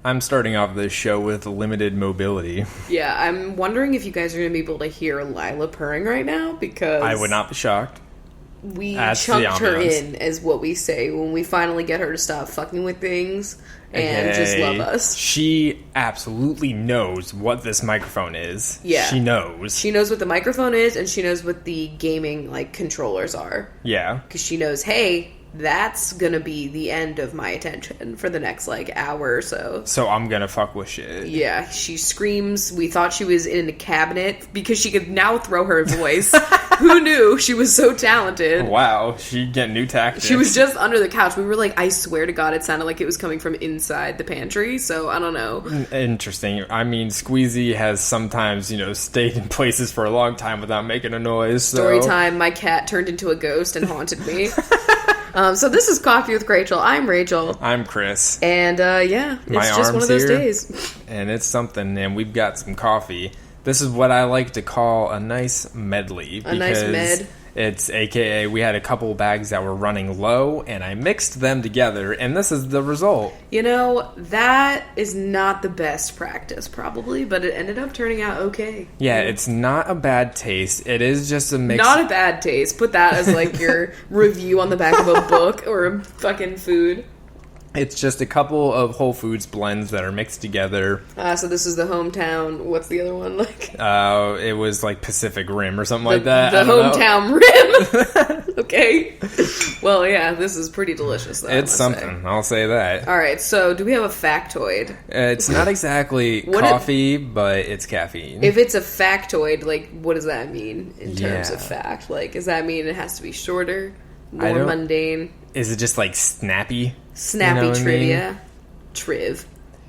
I'm starting off this show with limited mobility. Yeah, I'm wondering if you guys are going to be able to hear Lila purring right now, because... I would not be shocked. We chunked her in, as what we say, when we finally get her to stop fucking with things and just love us. She absolutely knows what this microphone is. Yeah. She knows. She knows what the microphone is, and she knows what the gaming, controllers are. Yeah. Because she knows, hey, that's gonna be the end of my attention for the next, hour or so. So I'm gonna fuck with shit. Yeah, she screams. We thought she was in a cabinet, because she could now throw her voice. Who knew? She was so talented. Wow, she'd get new tactics. She was just under the couch. We were like, I swear to God, it sounded like it was coming from inside the pantry, so I don't know. Interesting. I mean, Squeezy has sometimes, stayed in places for a long time without making a noise, so... Story time, my cat turned into a ghost and haunted me. So this is Coffee with Rachel. I'm Rachel. I'm Chris. And, it's just one of those days. And it's something, and we've got some coffee. This is what I like to call a nice medley. A nice med. It's AKA we had a couple bags that were running low, and I mixed them together, and this is the result. That is not the best practice, probably, but it ended up turning out okay. Yeah, it's not a bad taste. It is just a mix. Not a bad taste. Put that as, your review on the back of a book or a fucking food. It's just a couple of Whole Foods blends that are mixed together. So this is the hometown. What's the other one like? It was Pacific Rim or something like that. The hometown rim. Okay. Well, yeah, this is pretty delicious, though. It's something. I'll say that. All right. So, do we have a factoid? It's not exactly coffee, but it's caffeine. If it's a factoid, what does that mean in terms of fact? Does that mean it has to be shorter, more mundane? Is it just snappy? Snappy trivia. Triv.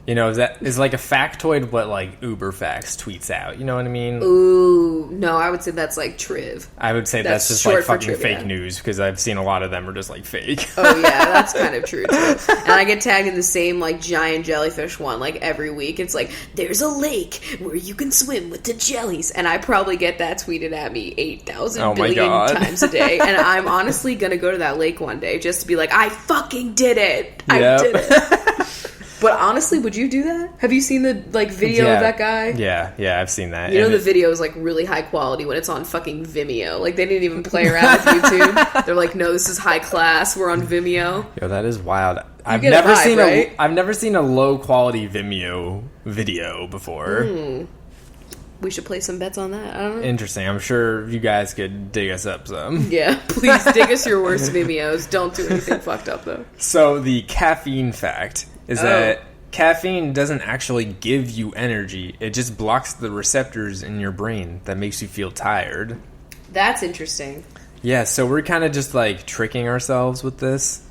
Is like a factoid what Uber Facts tweets out. You know what I mean? Ooh, no, I would say that's triv. I would say that's just fucking fake news, because I've seen a lot of them are just fake. Oh yeah, that's kind of true too. And I get tagged in the same giant jellyfish one every week. It's there's a lake where you can swim with the jellies, and I probably get that tweeted at me 8,000 billion times a day. And I'm honestly gonna go to that lake one day just to be I fucking did it. I did it. But honestly, would you do that? Have you seen the video of that guy? Yeah, I've seen that. The video is really high quality when it's on fucking Vimeo. They didn't even play around with YouTube. They're no, this is high class. We're on Vimeo. Yo, that is wild. I've never seen a low quality Vimeo video before. We should play some bets on that. I don't know. Interesting. I'm sure you guys could dig us up some. Yeah, please dig us your worst Vimeos. Don't do anything fucked up though. So the caffeine fact is that caffeine doesn't actually give you energy. It just blocks the receptors in your brain that makes you feel tired. That's interesting. Yeah, so we're kind of just tricking ourselves with this.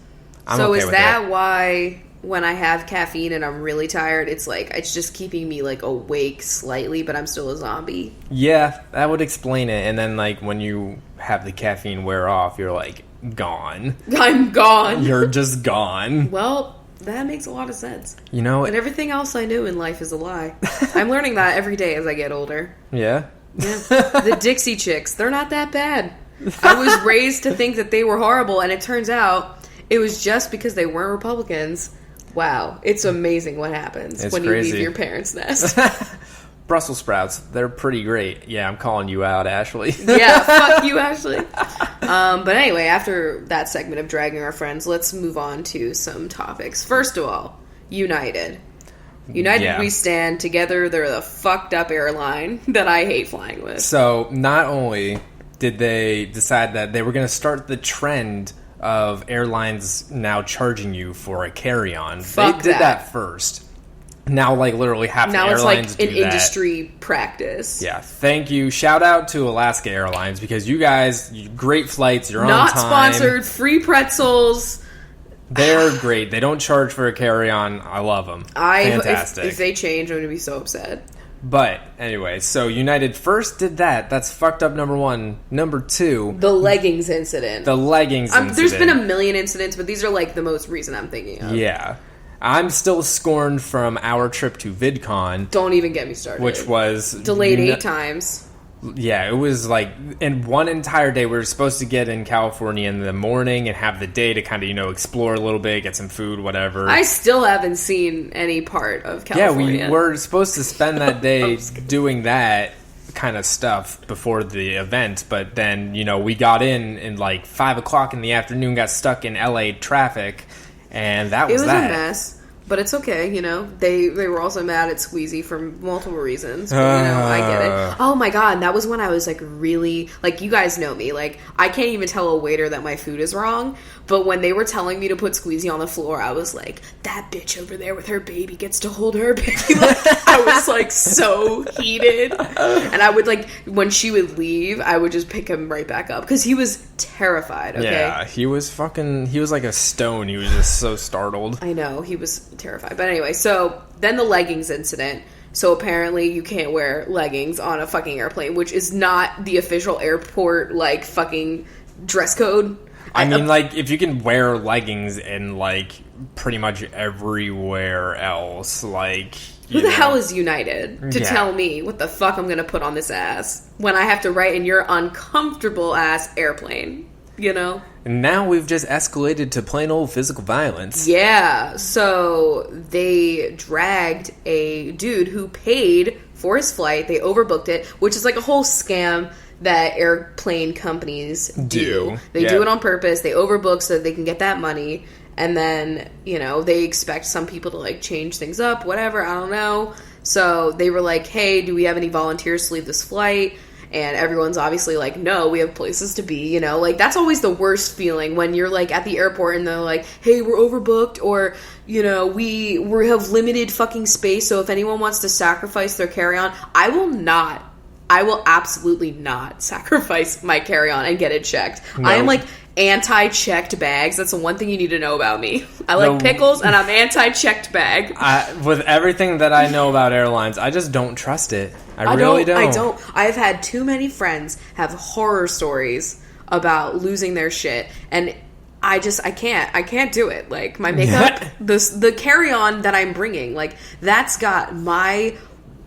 So is that why when I have caffeine and I'm really tired, it's it's just keeping me awake slightly, but I'm still a zombie? Yeah, that would explain it. And then when you have the caffeine wear off, you're gone. I'm gone. You're just gone. Well, that makes a lot of sense. And everything else I knew in life is a lie. I'm learning that every day as I get older. Yeah? Yeah. The Dixie Chicks, they're not that bad. I was raised to think that they were horrible, and it turns out it was just because they weren't Republicans. Wow. It's amazing what happens when you leave your parents' nest. Brussels sprouts, they're pretty great. Yeah, I'm calling you out, Ashley. Yeah, fuck you, Ashley. But anyway, after that segment of dragging our friends, let's move on to some topics. First of all, United. We stand together. They're the fucked up airline that I hate flying with. So not only did they decide that they were going to start the trend of airlines now charging you for a carry-on. They did that first. Now, literally half the airlines do that. Now it's an industry practice. Yeah, thank you. Shout out to Alaska Airlines, because you guys, great flights, you're on time. Not sponsored, free pretzels. They're great. They don't charge for a carry-on. I love them. Fantastic. If they change, I'm going to be so upset. But, anyway, so United first did that. That's fucked up, number one. Number two... The leggings incident. There's been a million incidents, but these are, the most recent I'm thinking of. Yeah. I'm still scorned from our trip to VidCon. Don't even get me started. Which was... Delayed 8 times. Yeah, it was like in one entire day. We were supposed to get in California in the morning and have the day to kind of, explore a little bit, get some food, whatever. I still haven't seen any part of California. Yeah, we were supposed to spend that day doing that kind of stuff before the event, but then, we got in like 5 o'clock in the afternoon, got stuck in LA traffic, and that was that. It was a mess. But it's okay, They were also mad at Squeezy for multiple reasons. But, I get it. Oh my god, that was when I was like really you guys know me. I can't even tell a waiter that my food is wrong. But when they were telling me to put Squeezy on the floor, I was like, that bitch over there with her baby gets to hold her baby. I was so heated. And I would when she would leave, I would just pick him right back up because he was terrified. Okay? Yeah, he was like a stone. He was just so startled. I know, he was terrified. But anyway, so then the leggings incident. So apparently you can't wear leggings on a fucking airplane, which is not the official airport fucking dress code. I mean, if you can wear leggings in pretty much everywhere else, who the hell is United to tell me what the fuck I'm gonna put on this ass when I have to write in your uncomfortable ass airplane? And now we've just escalated to plain old physical violence. Yeah, so they dragged a dude who paid for his flight. They overbooked it, which is a whole scam that airplane companies do. They do it on purpose. They overbook so that they can get that money. And then, they expect some people to change things up, whatever, I don't know. So they were like, hey, do we have any volunteers to leave this flight? And everyone's obviously like, no, we have places to be, that's always the worst feeling when you're at the airport and they're like, hey, we're overbooked, or, we have limited fucking space, so if anyone wants to sacrifice their carry-on, I will absolutely not sacrifice my carry-on and get it checked. No. I am anti-checked bags. That's the one thing you need to know about me. I like pickles, and I'm anti-checked bag. With everything that I know about airlines, I just don't trust it. I really don't. I don't. I've had too many friends have horror stories about losing their shit, and I can't do it. My makeup, the carry-on that I'm bringing, that's got my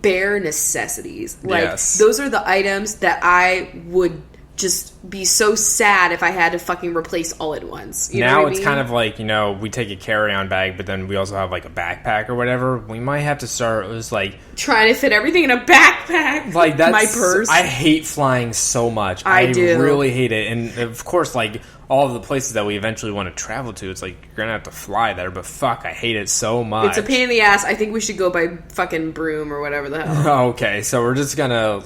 bare necessities. Those are the items that I would just be so sad if I had to fucking replace all at once. Now it's kind of we take a carry-on bag, but then we also have a backpack or whatever. We might have to start trying to fit everything in a backpack. That's my purse. I hate flying so much. I do. Really hate it. And of course, all of the places that we eventually want to travel to, it's you're gonna have to fly there, but fuck, I hate it so much. It's a pain in the ass. I think we should go by fucking Broom or whatever the hell. Okay, so we're just gonna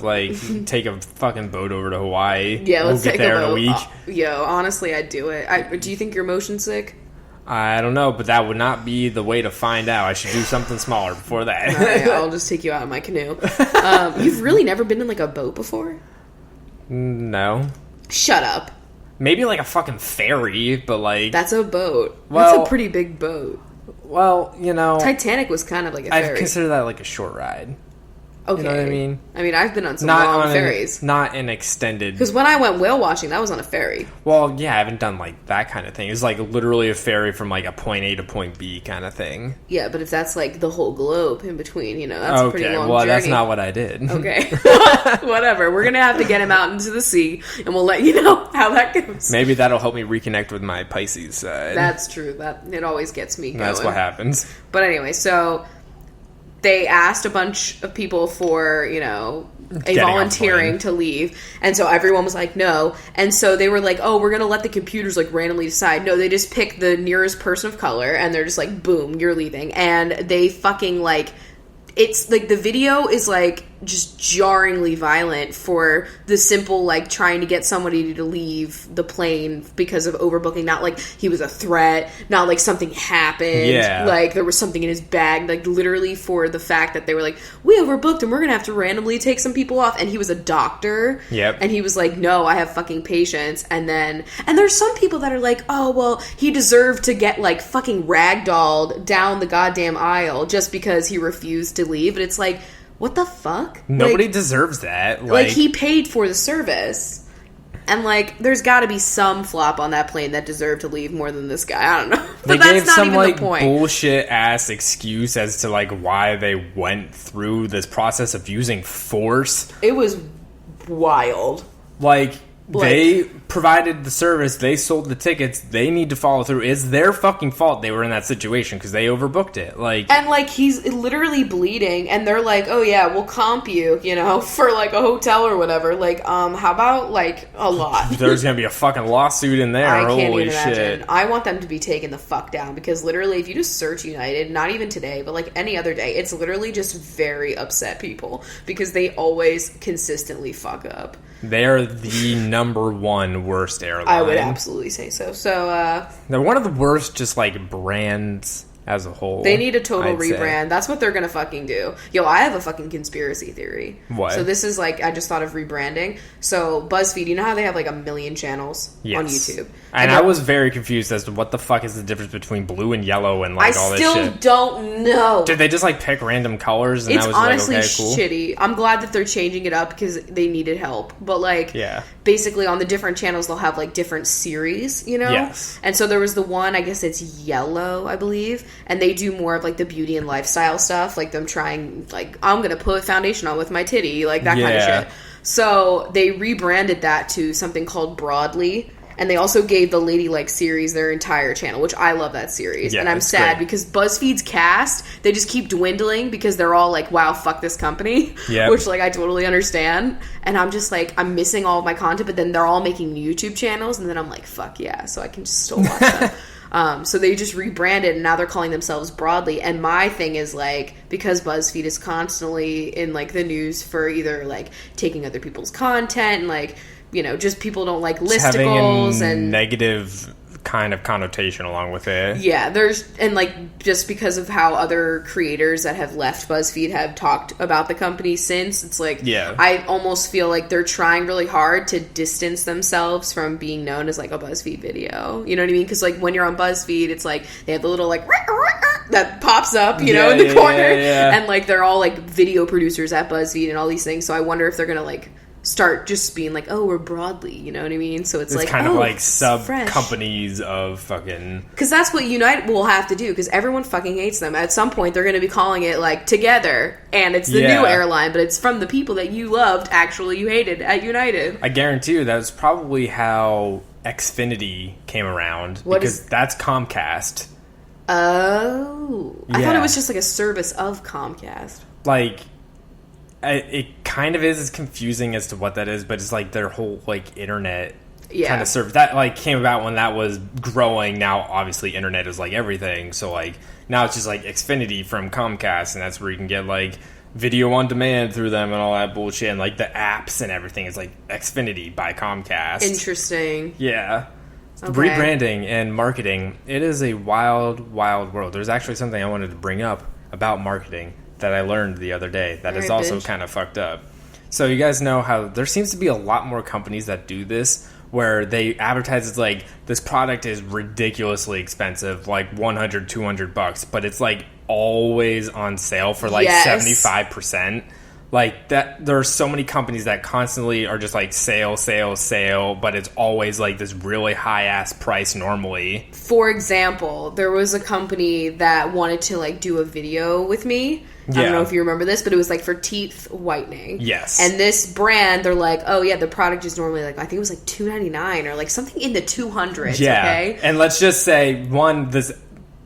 take a fucking boat over to Hawaii. Yeah, let's take there a boat. In a week. Yo, honestly, I'd do it. Do you think you're motion sick? I don't know, but that would not be the way to find out. I should do something smaller before that. All right, I'll just take you out of my canoe. You've really never been in a boat before? No. Shut up. Maybe a fucking ferry, but that's a boat. That's a pretty big boat. Well, Titanic was kind of like a ferry. I consider that a short ride. Okay. You know what I mean? I mean, I've been on some long ferries. Not an extended... Because when I went whale watching, that was on a ferry. Well, yeah, I haven't done, that kind of thing. It's, literally a ferry from, a point A to point B kind of thing. Yeah, but if that's, the whole globe in between, that's a pretty long journey. Well, that's not what I did. Okay. Whatever. We're going to have to get him out into the sea, and we'll let you know how that goes. Maybe that'll help me reconnect with my Pisces side. That's true. It always gets me going. That's what happens. But anyway, so... They asked a bunch of people for, volunteering to leave. And so everyone was like, no. And so they were like, oh, we're going to let the computers, randomly decide. No, they just pick the nearest person of color, and they're just like, boom, you're leaving. And they fucking, it's, the video is, just jarringly violent for the simple, trying to get somebody to leave the plane because of overbooking. Not, he was a threat. Not, something happened. Yeah. There was something in his bag. Literally for the fact that they were like, we overbooked and we're going to have to randomly take some people off. And he was a doctor. Yep. And he was like, no, I have fucking patience. And there's some people that are like, oh, well, he deserved to get, fucking ragdolled down the goddamn aisle just because he refused to leave. But it's like... What the fuck? Nobody deserves that. He paid for the service. And, there's got to be some flop on that plane that deserved to leave more than this guy. I don't know. But that's not even the point. Bullshit-ass excuse as to, why they went through this process of using force. It was wild. Like, they provided the service, they sold the tickets, they need to follow through. It's their fucking fault they were in that situation because they overbooked it. And he's literally bleeding, and they're like, oh yeah, we'll comp you, for like a hotel or whatever. How about like a lot? There's gonna be a fucking lawsuit in there. I can't Holy even shit. imagine. I want them to be taken the fuck down, because literally if you just search United, not even today, but like any other day, it's literally just very upset people because they always consistently fuck up. They're the number one worst airline. I would absolutely say so. So, they're one of the worst, just like brands as a whole. They need a total I'd rebrand. say. That's what they're gonna fucking do. Yo, I have a fucking conspiracy theory. What? So this is I just thought of rebranding. So BuzzFeed, you know how they have like 1 million channels on YouTube? And I was very confused as to what the fuck is the difference between blue and yellow and all this shit. I still don't know. Did they just pick random colors and it's that was honestly okay, cool? shitty. I'm glad that they're changing it up because they needed help. But basically on the different channels they'll have different series, Yes. And so there was the one, I guess it's yellow, I believe, and they do more of the beauty and lifestyle stuff, like them trying I'm gonna put foundation on with my titty, that kind of shit. So they rebranded that to something called Broadly. And they also gave the Ladylike series their entire channel, which I love that series. Yeah, and I'm sad great. because BuzzFeed's cast, they just keep dwindling because they're all wow, fuck this company. Yep. Which, I totally understand. And I'm just I'm missing all of my content, but then they're all making YouTube channels, and then I'm fuck yeah, so I can just still watch them. So they just rebranded, and now they're calling themselves Broadly. And my thing is, because BuzzFeed is constantly in, the news for either, taking other people's content and, just people don't like listicles and negative kind of connotation along with it. Yeah, just because of how other creators that have left BuzzFeed have talked about the company since, it's I almost feel like they're trying really hard to distance themselves from being known as a BuzzFeed video. You know what I mean? Because when you're on BuzzFeed, it's they have the little that pops up, in the corner, and they're all video producers at BuzzFeed and all these things. So I wonder if they're gonna start just being oh, we're Broadly, you know what I mean? So it's kind of sub companies of fucking, because that's what United will have to do, because everyone fucking hates them. At some point they're going to be calling it Together, and it's the new airline, but it's from the people that you loved, actually you hated at United. I guarantee you that's probably how Xfinity came around, because that's Comcast. Oh, I thought it was just a service of Comcast. It kind of is as confusing as to what that is, but it's their whole internet kind of service that came about when that was growing. Now obviously internet is everything, so now it's just Xfinity from Comcast, and that's where you can get video on demand through them and all that bullshit, and the apps and everything is Xfinity by Comcast. Interesting. Yeah. Okay. Rebranding and marketing, it is a wild world. There's actually something I wanted to bring up about marketing that I learned the other day that is also kind of fucked up. So you guys know how there seems to be a lot more companies that do this, where they advertise as this product is ridiculously expensive, $100, $200, but it's always on sale for 75%. That there are so many companies that constantly are just sale, but it's always this really high ass price normally. For example, there was a company that wanted to do a video with me. I don't know if you remember this, but it was for teeth whitening. Yes. And this brand, they're oh yeah, the product is normally I think it was $299 or something in the 200s. Yeah. Okay. And let's just say this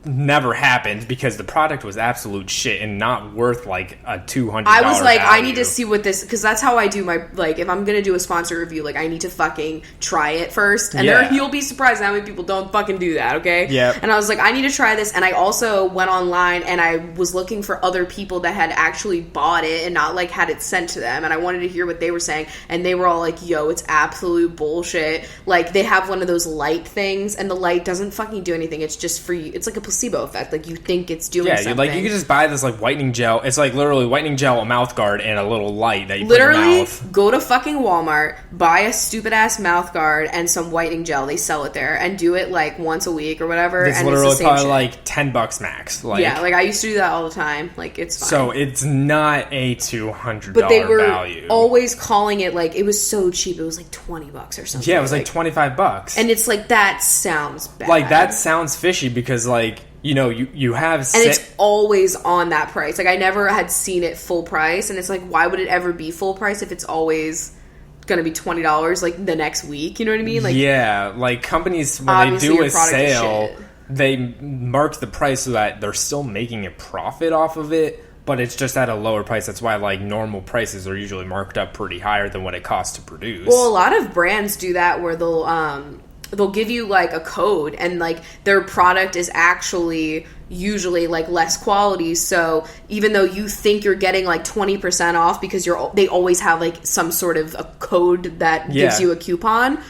never happened because the product was absolute shit and not worth a $200. I was value. I need to see what this, because that's how I do my if I'm gonna do a sponsor review, I need to fucking try it first, and you'll be surprised how many people don't fucking do that. Okay. Yeah. And I was I need to try this, and I also went online and I was looking for other people that had actually bought it and not had it sent to them, and I wanted to hear what they were saying, and they were all yo, it's absolute bullshit. They have one of those light things, and the light doesn't fucking do anything. It's just for you. It's a placebo effect. You think it's doing something. You can just buy this whitening gel. It's literally whitening gel, a mouth guard, and a little light that you put in your mouth. Go to fucking Walmart, buy a stupid ass mouth guard and some whitening gel. They sell it there, and do it once a week or whatever. It's and literally it's the same probably shit. $10 max. I used to do that all the time. It's fine. So it's not a $200 but they were value. Always calling it it was so cheap. It was $20 or something. Yeah, it was $25. And it's that sounds bad. That sounds fishy because you have... And it's always on that price. I never had seen it full price, and it's why would it ever be full price if it's always gonna be $20 like the next week. You know what I mean? Like, yeah, like companies when they do a sale, they mark the price so that they're still making a profit off of it, but it's just at a lower price. That's why like normal prices are usually marked up pretty higher than what it costs to produce. Well, a lot of brands do that where they'll give you like a code, and like their product is actually usually like less quality, so even though you think you're getting like 20% off because they always have like some sort of a code that gives you a coupon,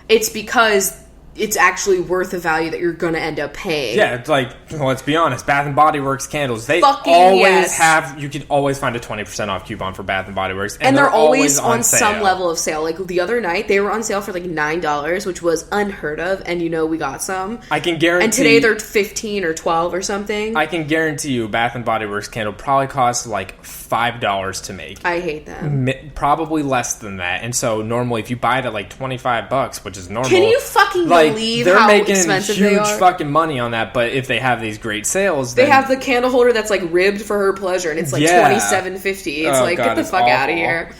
it's because it's actually worth the value that you're going to end up paying. Yeah, it's like, well, let's be honest, Bath & Body Works candles, they have, you can always find a 20% off coupon for Bath & Body Works. And they're always on some level of sale. Like the other night, they were on sale for like $9, which was unheard of, and we got some. I can guarantee... And today they're 15 or 12 or something. I can guarantee you Bath & Body Works candle probably costs like $5 to make. I hate them. Probably less than that. And so normally if you buy it at like $25, which is normal... Can you fucking believe how expensive they are? They're making huge fucking money on that, but if they have these great sales... They have the candle holder that's like ribbed for her pleasure, and it's like $27.50. It's like, get the fuck out of here.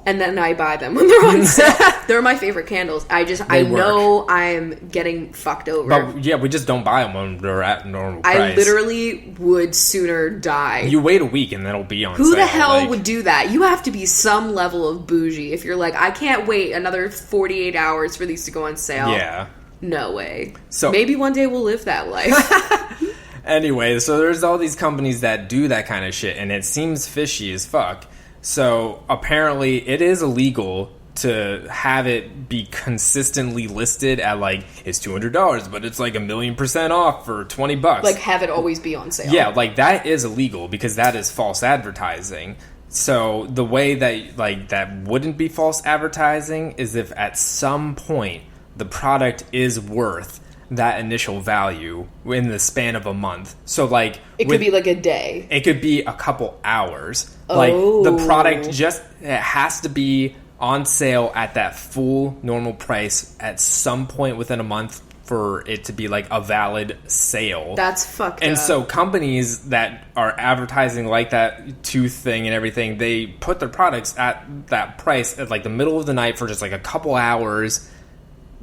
And then I buy them when they're on sale. They're my favorite candles. I know I'm getting fucked over. But yeah, we just don't buy them when they're at normal price. I literally would sooner die. You wait a week and then it'll be on sale. Who the hell would do that? You have to be some level of bougie if you're like, I can't wait another 48 hours for these to go on sale. Yeah. No way. So maybe one day we'll live that life. Anyway, so there's all these companies that do that kind of shit, and it seems fishy as fuck. So apparently it is illegal to have it be consistently listed at like, it's $200, but it's like 1,000,000% off for $20. Like have it always be on sale. Yeah, like that is illegal because that is false advertising. So the way that like that wouldn't be false advertising is if at some point the product is worth that initial value in the span of a month. So like it could be like a day. It could be a couple hours. Like the product it has to be on sale at that full normal price at some point within a month for it to be like a valid sale. That's fucked up. And so companies that are advertising like that tooth thing and everything, they put their products at that price at like the middle of the night for just like a couple hours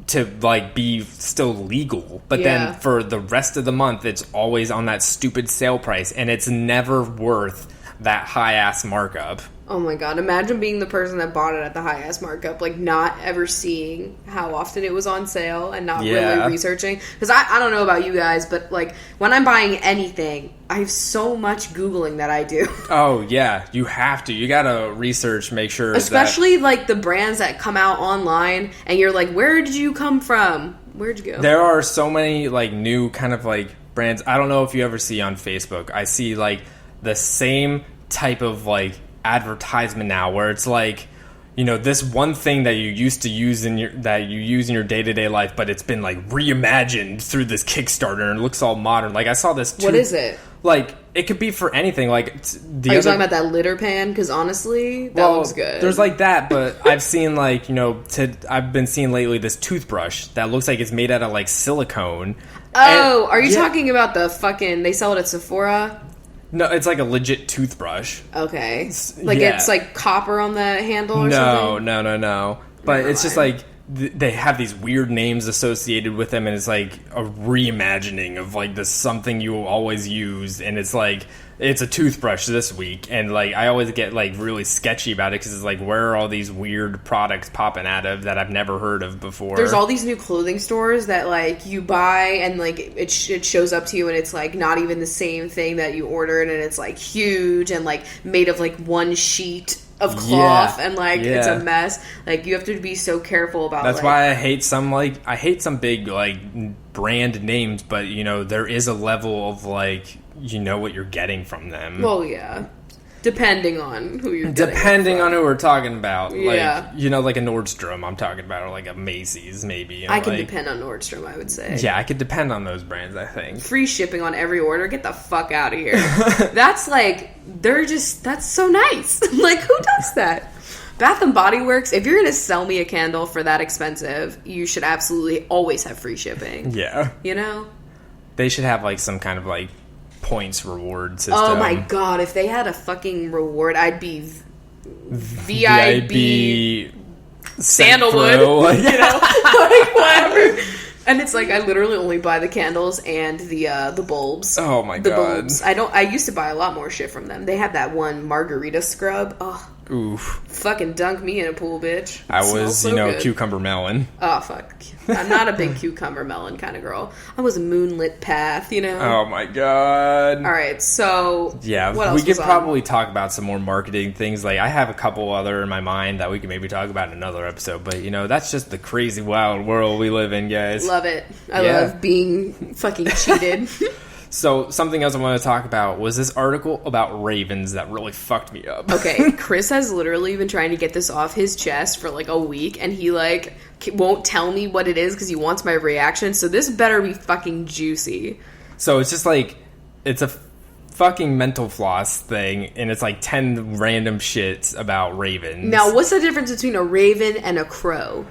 to like be still legal, but then for the rest of the month it's always on that stupid sale price, and it's never worth that high ass markup. Oh my god, imagine being the person that bought it at the high ass markup, like not ever seeing how often it was on sale and not really researching. Because I don't know about you guys, but like when I'm buying anything, I have so much Googling that I do. Oh yeah, you have to. You gotta research, make sure especially like the brands that come out online and you're like, where did you come from? Where'd you go? There are so many like new kind of like brands. I don't know if you ever see on Facebook, I see like the same type of like advertisement now where it's like, you know, this one thing that you used to use in your day-to-day life, but it's been like reimagined through this Kickstarter and it looks all modern. Like I saw this what is it? Like it could be for anything. Like are you talking about that litter pan? Because honestly, that looks good. There's like that, but I've seen like, you know, I've been seeing lately this toothbrush that looks like it's made out of like silicone. Oh, are you talking about the fucking, they sell it at Sephora? No, it's like a legit toothbrush. Okay. Like it's like copper on the handle or something? No. But it's just like they have these weird names associated with them, and it's like a reimagining of like this something you always use, and it's like it's a toothbrush this week, and like I always get like really sketchy about it because it's like, where are all these weird products popping out of that I've never heard of before? There's all these new clothing stores that like you buy and like it shows up to you and it's like not even the same thing that you ordered, and it's like huge and like made of like one sheet of cloth and like it's a mess. Like you have to be so careful about. That's why I hate some big like brand names, but you know there is a level of like, you know what you're getting from them. Well, yeah. Depending on who you're Depending on who we're talking about. Yeah. Like, you know, like a Nordstrom I'm talking about, or like a Macy's maybe. You know, I can depend on Nordstrom, I would say. Yeah, I could depend on those brands, I think. Free shipping on every order. Get the fuck out of here. That's like, that's so nice. Like, who does that? Bath & Body Works, if you're going to sell me a candle for that expensive, you should absolutely always have free shipping. Yeah. You know? They should have like some kind of like points reward system. Oh my god, if they had a fucking reward, I'd be VIB sandalwood, you know, like whatever. And it's like, I literally only buy the candles and the bulbs. Oh my god. The bulbs. I used to buy a lot more shit from them. They had that one margarita scrub. Oh. Oof. Fucking dunk me in a pool, bitch. I was, so good. Cucumber melon. Oh, fuck. I'm not a big cucumber melon kind of girl. I was a moonlit path, you know? Oh my god. Alright, so... Yeah, what else we could probably talk about some more marketing things. Like, I have a couple other in my mind that we could maybe talk about in another episode. But, that's just the crazy, wild world we live in, guys. Love it. I love being fucking cheated. So, something else I want to talk about was this article about ravens that really fucked me up. Okay, Chris has literally been trying to get this off his chest for like a week, and he like won't tell me what it is because he wants my reaction, so this better be fucking juicy. So, it's just like, it's a fucking mental floss thing, and it's like 10 random shits about ravens. Now, what's the difference between a raven and a crow?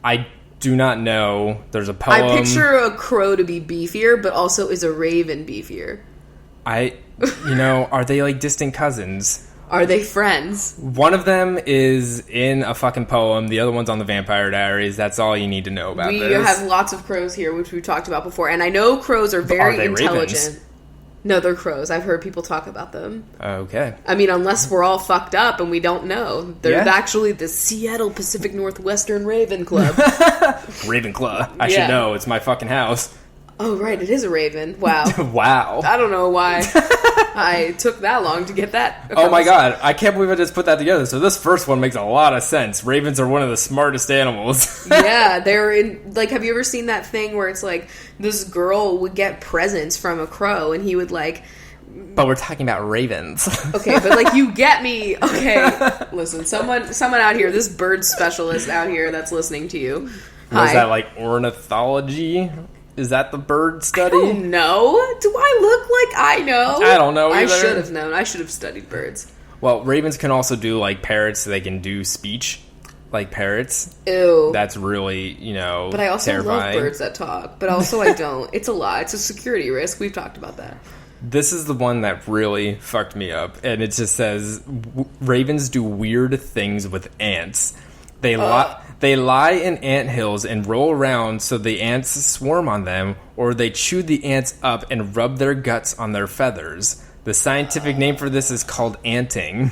I do not know. There's a poem. I picture a crow to be beefier, but also is a raven beefier? Are they like distant cousins? Are they friends? One of them is in a fucking poem. The other one's on the Vampire Diaries. That's all you need to know about this. We have lots of crows here, which we've talked about before. And I know crows are very intelligent. Ravens? No, they're crows. I've heard people talk about them. Okay. I mean, unless we're all fucked up and we don't know. They're actually the Seattle Pacific Northwestern Raven Club. Ravenclaw. I should know. It's my fucking house. Oh, right. It is a raven. Wow. Wow. I don't know why I took that long to get that across. Oh my god. I can't believe I just put that together. So this first one makes a lot of sense. Ravens are one of the smartest animals. Yeah. They're in... Like, have you ever seen that thing where it's like, this girl would get presents from a crow and he would like... But we're talking about ravens. Okay, but like, you get me. Okay. Listen, someone out here, this bird specialist out here that's listening to you. Was that like ornithology? Is that the bird study? I don't know. Do I look like I know? I don't know either. I should have known. I should have studied birds. Well, ravens can also do like parrots, so they can do speech like parrots. Ew. That's really, But I also terrifying. love birds that talk. But also I don't. It's a lot. It's a security risk. We've talked about that. This is the one that really fucked me up. And it just says, ravens do weird things with ants. They lie in anthills and roll around so the ants swarm on them, or they chew the ants up and rub their guts on their feathers. The scientific name for this is called anting.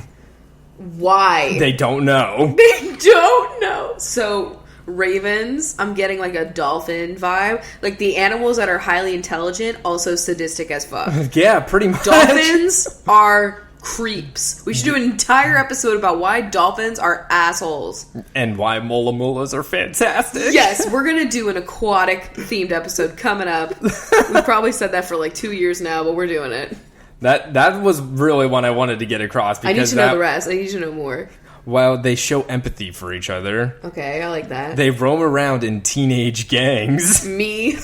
Why? They don't know. They don't know. So, ravens, I'm getting like a dolphin vibe. Like, the animals that are highly intelligent, also sadistic as fuck. Yeah, pretty much. Dolphins are creeps. We should do an entire episode about why dolphins are assholes. And why mola molas are fantastic. Yes, we're going to do an aquatic themed episode coming up. We've probably said that for like 2 years now, but we're doing it. That was really what I wanted to get across. Because I need to know the rest. I need to know more. Well, they show empathy for each other. Okay, I like that. They roam around in teenage gangs. Me.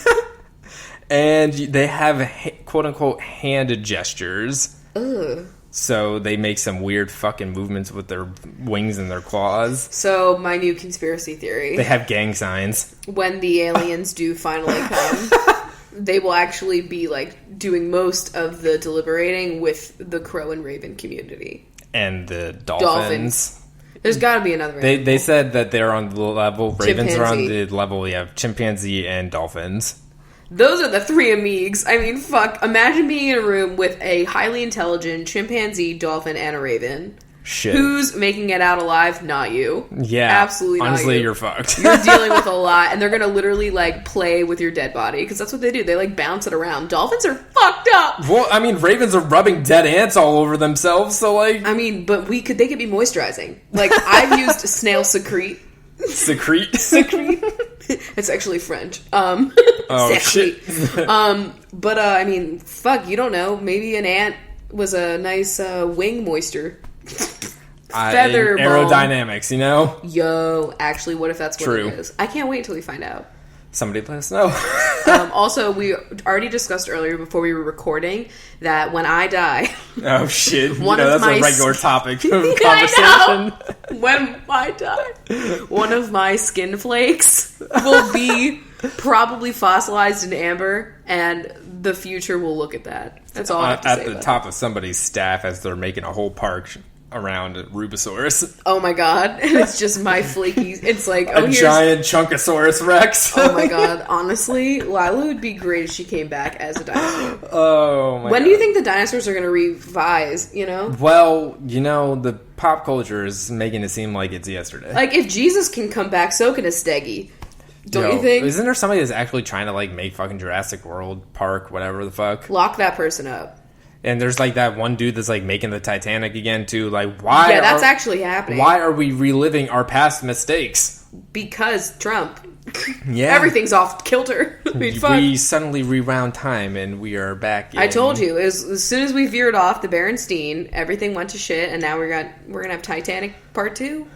And they have quote-unquote hand gestures. Ugh. So they make some weird fucking movements with their wings and their claws. So my new conspiracy theory. They have gang signs. When the aliens do finally come, they will actually be like doing most of the deliberating with the crow and raven community. And the dolphins. There's got to be another animal. They said that they're on the level. Ravens are on Chimpanzee. the level. We have chimpanzee and dolphins. Those are the three amigs. I mean, fuck. Imagine being in a room with a highly intelligent chimpanzee, dolphin, and a raven. Shit. Who's making it out alive? Not you. Yeah. Absolutely not honestly, you. You're fucked. You're dealing with a lot, and they're gonna literally, like, play with your dead body, because that's what they do. They, like, bounce it around. Dolphins are fucked up! Well, I mean, ravens are rubbing dead ants all over themselves, so, like... I mean, but they could be moisturizing. Like, I've used snail secrete. Secrete? Secrete. It's actually French. Oh, secrete. shit. But, I mean, fuck, you don't know. Maybe an ant was a nice wing moister. Feather aerodynamics, you know? Yo, actually, what if that's what True. it is? I can't wait until we find out. Somebody let us know. Also, we already discussed earlier before we were recording that when I die... Oh, shit. That's a regular topic of conversation. I know. When I die, one of my skin flakes will be probably fossilized in amber, and the future will look at that. That's all I have to say at the top of somebody's staff as they're making a whole park around Rubosaurus. Oh my god. And it's just my flaky... It's like... a giant Chunkosaurus Rex. Oh my god. Honestly, Lila would be great if she came back as a dinosaur. Oh my god. When do you think the dinosaurs are going to revise, you know? Well, you know, the pop culture is making it seem like it's yesterday. Like, if Jesus can come back, so can a Steggy. Don't you think? Isn't there somebody that's actually trying to, like, make fucking Jurassic World Park, whatever the fuck? Lock that person up. And there's, like, that one dude that's, like, making the Titanic again, too. Like, why? Yeah, that's actually happening. Why are we reliving our past mistakes? Because Trump. Yeah. Everything's off kilter. We suddenly rewound time, and we are back in... I told you, as soon as we veered off the Berenstein, everything went to shit, and now we're gonna have Titanic Part 2.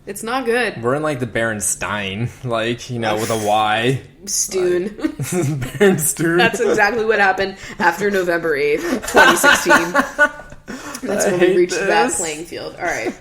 It's not good. We're in, like, the Berenstein, like, you know, with a Y. Stoon. Berenstein. That's exactly what happened after November 8th, 2016. That's when we reached that playing field. All right.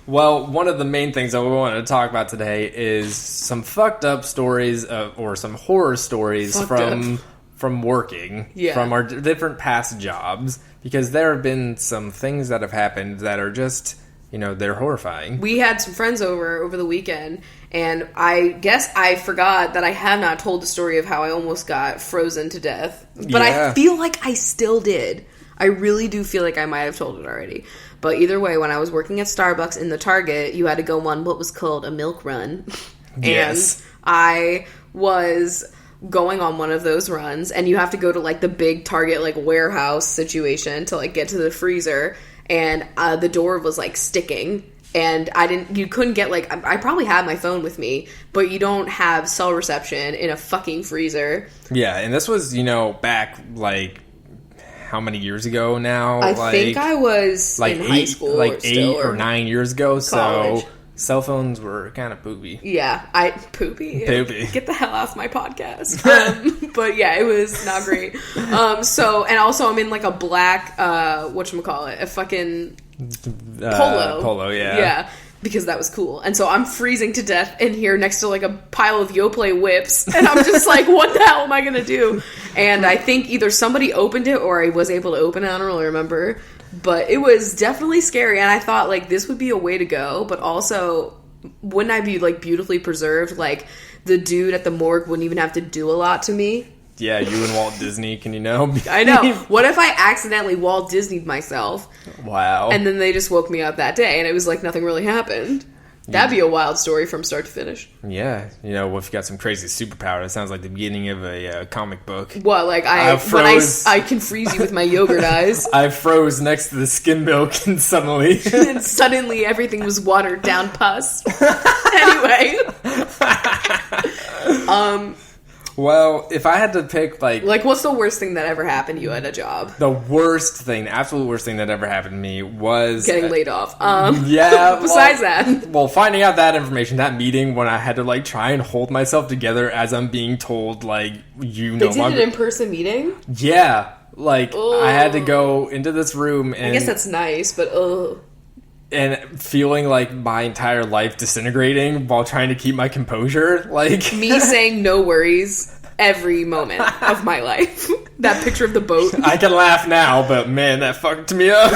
Well, one of the main things that we wanted to talk about today is some fucked up stories, or some horror stories from working, from our different past jobs, because there have been some things that have happened that are just... You know, they're horrifying. We had some friends over the weekend, and I guess I forgot that I have not told the story of how I almost got frozen to death. But I feel like I still did. I really do feel like I might have told it already. But either way, when I was working at Starbucks in the Target, you had to go on what was called a milk run. Yes. And I was going on one of those runs, and you have to go to, like, the big Target, like, warehouse situation to, like, get to the freezer. And the door was, like, sticking, and you couldn't get, like, I probably had my phone with me, but you don't have cell reception in a fucking freezer. Yeah, and this was, you know, back, like, how many years ago now? I think I was like in high school, like 8 or 9 years ago, college. So cell phones were kind of poopy. Yeah, poopy. Get the hell off my podcast. But yeah, it was not great. So, and also I'm in like a black, whatchamacallit, a fucking polo. Polo, yeah. Yeah, because that was cool. And so I'm freezing to death in here next to like a pile of Yoplait whips. And I'm just like, what the hell am I going to do? And I think either somebody opened it or I was able to open it. I don't really remember. But it was definitely scary, and I thought, like, this would be a way to go, but also, wouldn't I be, like, beautifully preserved? Like, the dude at the morgue wouldn't even have to do a lot to me. Yeah, you and Walt Disney, can you know? I know. What if I accidentally Walt Disney'd myself? Wow. And then they just woke me up that day, and it was like nothing really happened. That'd be a wild story from start to finish. Yeah. You know, if you got some crazy superpower, it sounds like the beginning of a comic book. What, like I can freeze you with my yogurt eyes. I froze next to the skim milk and suddenly... and suddenly everything was watered down pus. Anyway. Well, if I had to pick, like... what's the worst thing that ever happened to you at a job? The worst thing, the absolute worst thing that ever happened to me was... Getting laid off. Yeah. Besides that. Well, finding out that information, that meeting, when I had to, like, try and hold myself together as I'm being told, like, you no longer... They did an in-person meeting? Yeah. Like, I had to go into this room and... I guess that's nice, but ugh. And feeling like my entire life disintegrating while trying to keep my composure. Like me saying no worries every moment of my life. That picture of the boat. I can laugh now, but man, that fucked me up.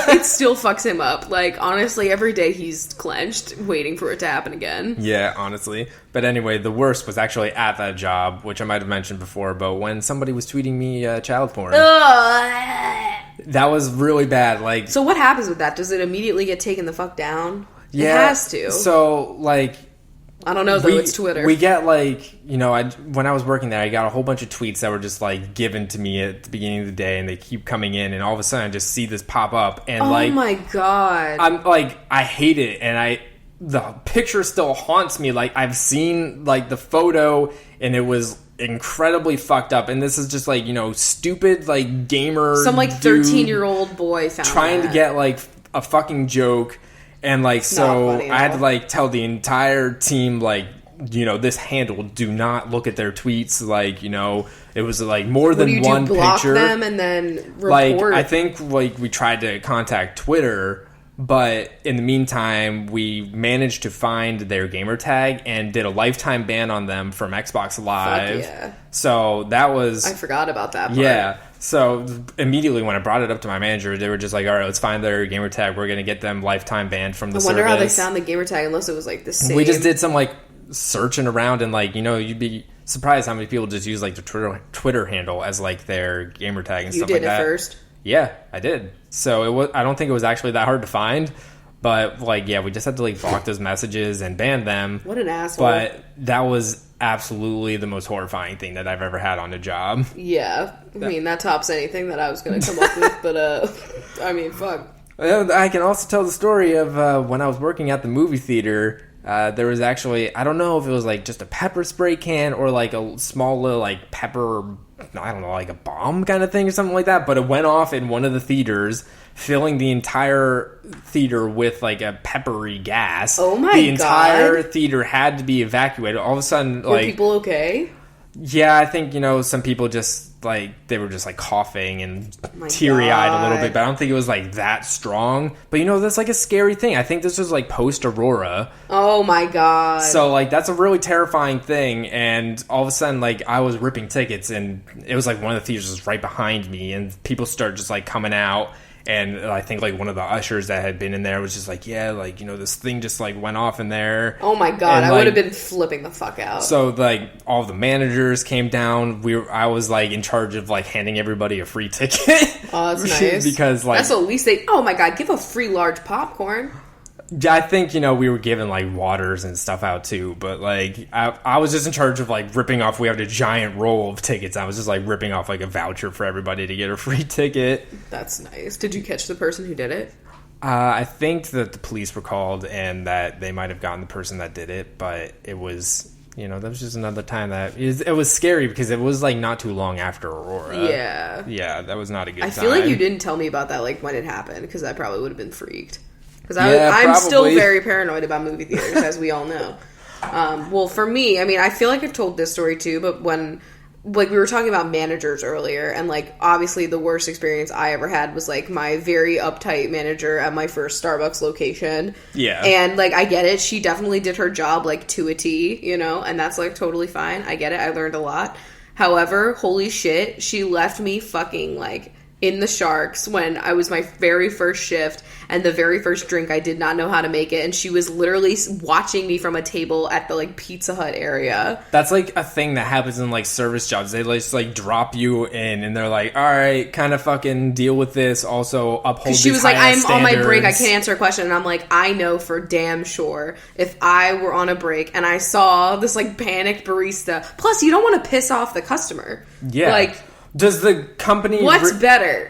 It still fucks him up. Like, honestly, every day he's clenched, waiting for it to happen again. Yeah, honestly. But anyway, the worst was actually at that job, which I might have mentioned before, but when somebody was tweeting me child porn. That was really bad. Like, so what happens with that? Does it immediately get taken the fuck down? Yeah, it has to. So, like... I don't know, though. It's Twitter. We get, like... You know, when I was working there, I got a whole bunch of tweets that were just, like, given to me at the beginning of the day, and they keep coming in, and all of a sudden I just see this pop up, and, oh my god. I'm, like, I hate it, and the picture still haunts me. Like, I've seen, like, the photo, and it was... incredibly fucked up, and this is just like, you know, stupid like gamer, some like 13-year-old boy found trying to get like a fucking joke, and like it's so I had to like tell the entire team, like, you know, this handle, do not look at their tweets. Like, you know, it was like more than one block picture. Them and then report? Like, I think like we tried to contact Twitter. But in the meantime, we managed to find their gamer tag and did a lifetime ban on them from Xbox Live. Fuck yeah. So that was... I forgot about that part. Yeah. So immediately when I brought it up to my manager, they were just like, all right, let's find their gamer tag. We're going to get them lifetime banned from the service. I wonder how they found the gamer tag, unless it was like the same. We just did some like searching around, and like, you know, you'd be surprised how many people just use like the Twitter handle as like their gamer tag and stuff like that. You did it first? Yeah, I did. So I don't think it was actually that hard to find. But, like, yeah, we just had to, like, block those messages and ban them. What an asshole. But that was absolutely the most horrifying thing that I've ever had on a job. Yeah. I mean, that tops anything that I was going to come up with. But, I mean, fuck. I can also tell the story of when I was working at the movie theater. There was actually, I don't know if it was, like, just a pepper spray can or, like, a small little, like, pepper, I don't know, like a bomb kind of thing or something like that. But it went off in one of the theaters, filling the entire theater with like a peppery gas. Oh my god. The entire theater had to be evacuated. All of a sudden, were people okay? Yeah, I think, you know, some people just like, they were just like coughing and teary-eyed a little bit, but I don't think it was like that strong. But you know, that's like a scary thing. I think this was like post-Aurora. Oh my god. So like, that's a really terrifying thing. And all of a sudden, like, I was ripping tickets and it was like one of the theaters was right behind me and people started just like coming out. And I think, like, one of the ushers that had been in there was just like, yeah, like, you know, this thing just, like, went off in there. Oh, my God. And, I would have been flipping the fuck out. So, like, all the managers came down. I was, like, in charge of, like, handing everybody a free ticket. Oh, that's nice. Because, like... That's the least they... Oh, my God. Give a free large popcorn. I think, you know, we were giving, like, waters and stuff out, too. But, like, I was just in charge of, like, ripping off... We had a giant roll of tickets. I was just, like, ripping off, like, a voucher for everybody to get a free ticket. That's nice. Did you catch the person who did it? I think that the police were called and that they might have gotten the person that did it. But it was... You know, that was just another time that... It was scary because it was, like, not too long after Aurora. Yeah. Yeah, that was not a good time. I feel like you didn't tell me about that, like, when it happened. Because I probably would have been freaked. Because I'm still very paranoid about movie theaters, as we all know. Well, for me, I mean, I feel like I've told this story too, but when, like, we were talking about managers earlier, and, like, obviously the worst experience I ever had was, like, my very uptight manager at my first Starbucks location. Yeah. And, like, I get it. She definitely did her job, like, to a T, you know, and that's, like, totally fine. I get it. I learned a lot. However, holy shit, she left me fucking, like... in the Sharks when I was my very first shift and the very first drink I did not know how to make it, and she was literally watching me from a table at the like Pizza Hut area. That's like a thing that happens in like service jobs. They just like drop you in and they're like, all right, kind of fucking deal with this, also uphold these she was like, I'm standards. on my break, I can't answer a question. And I'm like, I know for damn sure if I were on a break and I saw this like panicked barista, plus you don't want to piss off the customer. Yeah. Like, does the company... What's better?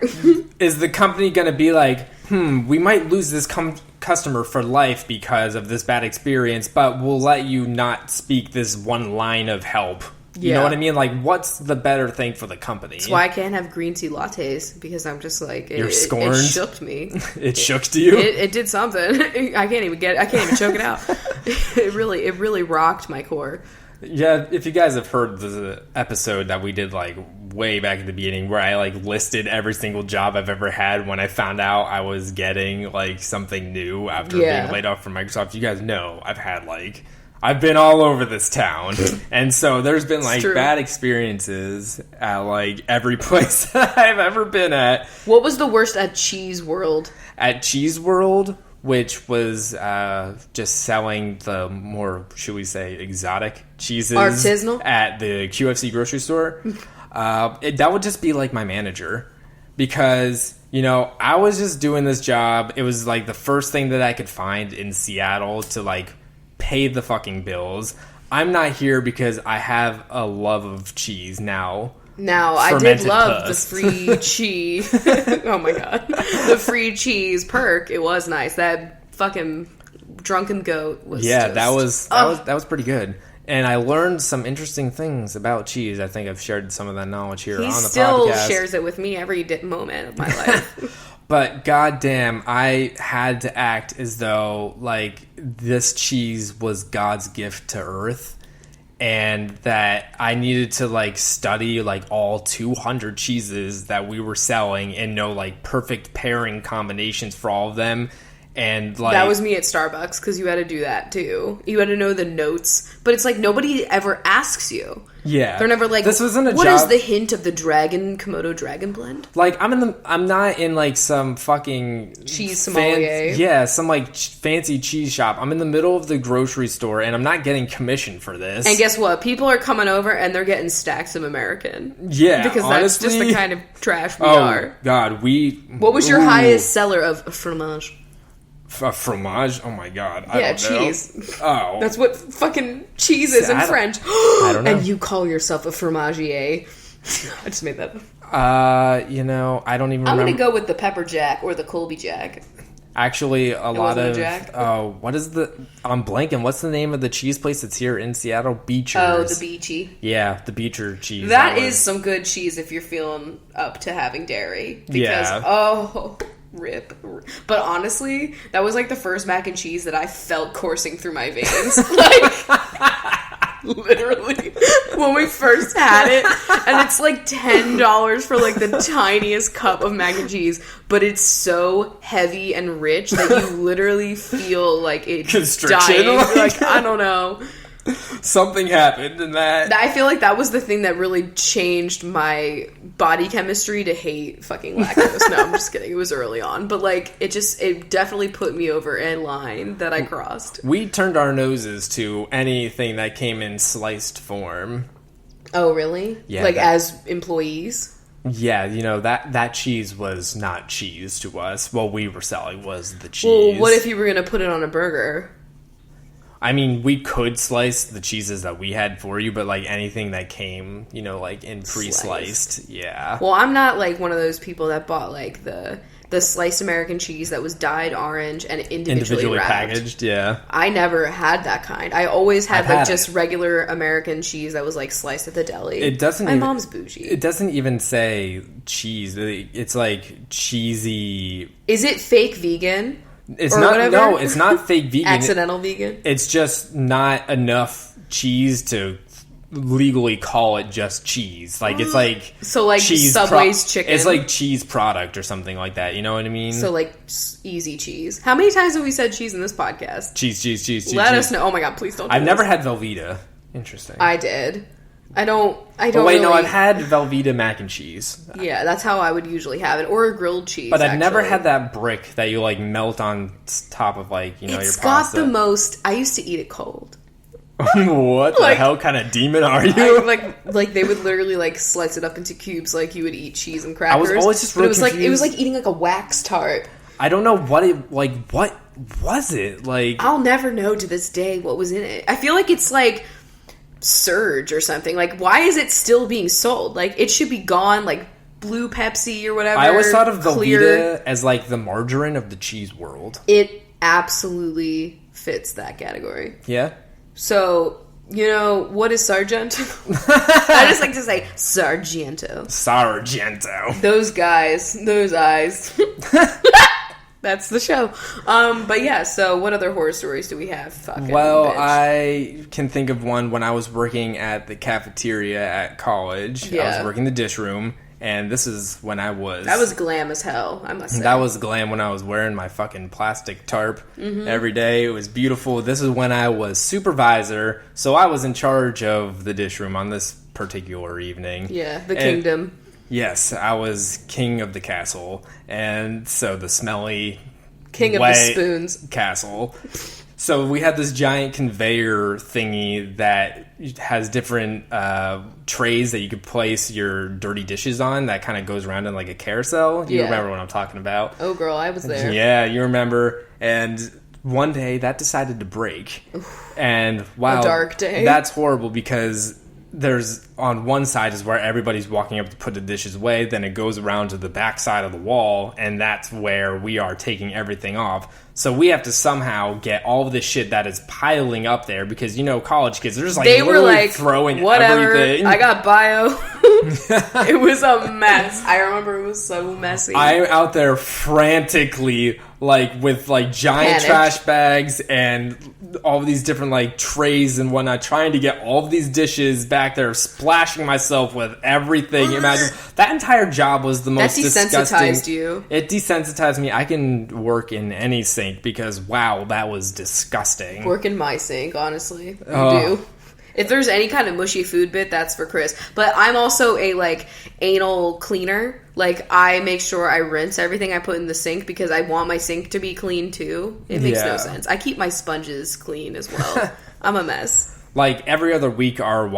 Is the company going to be like, we might lose this customer for life because of this bad experience, but we'll let you not speak this one line of help. You know what I mean? Like, what's the better thing for the company? That's why I can't have green tea lattes, because I'm just like... You're scorned? It shook me. It shooked you? It did something. I can't even choke it out. It really rocked my core. Yeah, if you guys have heard the episode that we did, like, way back at the beginning, where I, like, listed every single job I've ever had when I found out I was getting, like, something new after being laid off from Microsoft, you guys know I've been all over this town. And so there's been, like, bad experiences at, like, every place that I've ever been at. What was the worst at Cheese World? At Cheese World... which was just selling the more, should we say, exotic cheeses. Artisanal? At the QFC grocery store. That would just be like my manager. Because, you know, I was just doing this job. It was like the first thing that I could find in Seattle to like pay the fucking bills. I'm not here because I have a love of cheese now. Now, I did love the free cheese. Oh my god. The free cheese perk. It was nice. That fucking drunken goat was that was pretty good. And I learned some interesting things about cheese. I think I've shared some of that knowledge here on the podcast. He still shares it with me every moment of my life. But goddamn, I had to act as though like this cheese was God's gift to Earth. And that I needed to, like, study, like, all 200 cheeses that we were selling and know, like, perfect pairing combinations for all of them. And like that was me at Starbucks because you had to do that too. You had to know the notes, but it's like nobody ever asks you. Yeah, they're never like, this wasn't a what job. is the hint of the Komodo dragon blend? Like I'm not in like some fucking cheese sommelier. Some like fancy cheese shop. I'm in the middle of the grocery store, and I'm not getting commission for this. And guess what? People are coming over and they're getting stacks of American. Yeah, because honestly, that's just the kind of trash we are. God, What was your highest seller of fromage? Fromage? Oh my god. I don't know. Cheese. Oh. That's what fucking cheese is in French. I don't know. And you call yourself a fromagier. I just made that up. I don't even remember. I'm going to go with the pepper jack or the Colby jack. Actually, a lot of... Jack? What is the... I'm blanking. What's the name of the cheese place that's here in Seattle? Beecher's. Oh, the Beachy. Yeah, the Beecher cheese. That is some good cheese if you're feeling up to having dairy. Because, rip. But honestly, that was like the first mac and cheese that I felt coursing through my veins. Like, literally, when we first had it, and it's like $10 for like the tiniest cup of mac and cheese, but it's so heavy and rich that you literally feel like it's dying. Like, I don't know. Something happened in that. I feel like that was the thing that really changed my body chemistry to hate fucking lactose. No, I'm just kidding. It was early on. But, like, it definitely put me over a line that I crossed. We turned our noses to anything that came in sliced form. Oh, really? Yeah. Like, as employees? Yeah, that cheese was not cheese to us. What we were selling was the cheese. Well, what if you were going to put it on a burger? I mean, we could slice the cheeses that we had for you, but, like, anything that came, like, in pre-sliced, yeah. Well, I'm not, like, one of those people that bought, like, the sliced American cheese that was dyed orange and individually wrapped. Packaged, yeah. I never had that kind. I always had just regular American cheese that was, like, sliced at the deli. It doesn't My mom's bougie. It doesn't even say cheese. It's, like, cheesy... Is it fake vegan? It's not. Whatever? No, it's not fake vegan. Accidental vegan. It's just not enough cheese to legally call it just cheese. Like it's like cheese Subway's chicken. It's like cheese product or something like that. You know what I mean? So like easy cheese. How many times have we said cheese in this podcast? Cheese. Let us know. Oh my god, please don't. I've never had Velveeta. Interesting. I did. I don't. Oh, wait, no, I've had Velveeta mac and cheese. Yeah, that's how I would usually have it, or a grilled cheese. But I've never had that brick that you like melt on top of like your pasta. It's got the most. I used to eat it cold. What the hell kind of demon are you? Like they would literally like slice it up into cubes like you would eat cheese and crackers. I was always just really confused. It was like eating like a wax tart. I don't know what it what was it like. I'll never know to this day what was in it. I feel like it's like Surge or something. Like, why is it still being sold? Like, it should be gone. Like Blue Pepsi or whatever. I always thought of Velveeta as like the margarine of the cheese world. It absolutely fits that category. Yeah. So, what is Sargento? I just like to say Sargento. Those guys, those eyes. That's the show. But yeah, so what other horror stories do we have? Well, bitch. I can think of one when I was working at the cafeteria at college. Yeah. I was working the dish room, and this is when I was... That was glam as hell, I must say. That was glam when I was wearing my fucking plastic tarp every day. It was beautiful. This is when I was supervisor, so I was in charge of the dish room on this particular evening. Yeah, the kingdom. Yes, I was king of the castle, and so the smelly king of the spoons castle. So we had this giant conveyor thingy that has different trays that you could place your dirty dishes on that kind of goes around in like a carousel. You remember what I'm talking about? Oh, girl, I was there. Yeah, you remember. And one day that decided to break. And wow, a dark day. That's horrible because... There's on one side is where everybody's walking up to put the dishes away. Then it goes around to the back side of the wall, and that's where we are taking everything off. So we have to somehow get all of the shit that is piling up there because college kids they're just like literally throwing everything. I got bio. It was a mess. I remember it was so messy. I'm out there frantically like with like giant trash bags and all of these different like trays and whatnot, trying to get all of these dishes back there, splashing myself with everything. Imagine that entire job was the most disgusting. That desensitized you. It desensitized me. I can work in any sink because wow, that was disgusting. Work in my sink, honestly. You do. If there's any kind of mushy food bit, that's for Chris. But I'm also a, like, anal cleaner. Like, I make sure I rinse everything I put in the sink because I want my sink to be clean, too. It makes no sense. I keep my sponges clean as well. I'm a mess. Like, every other week, our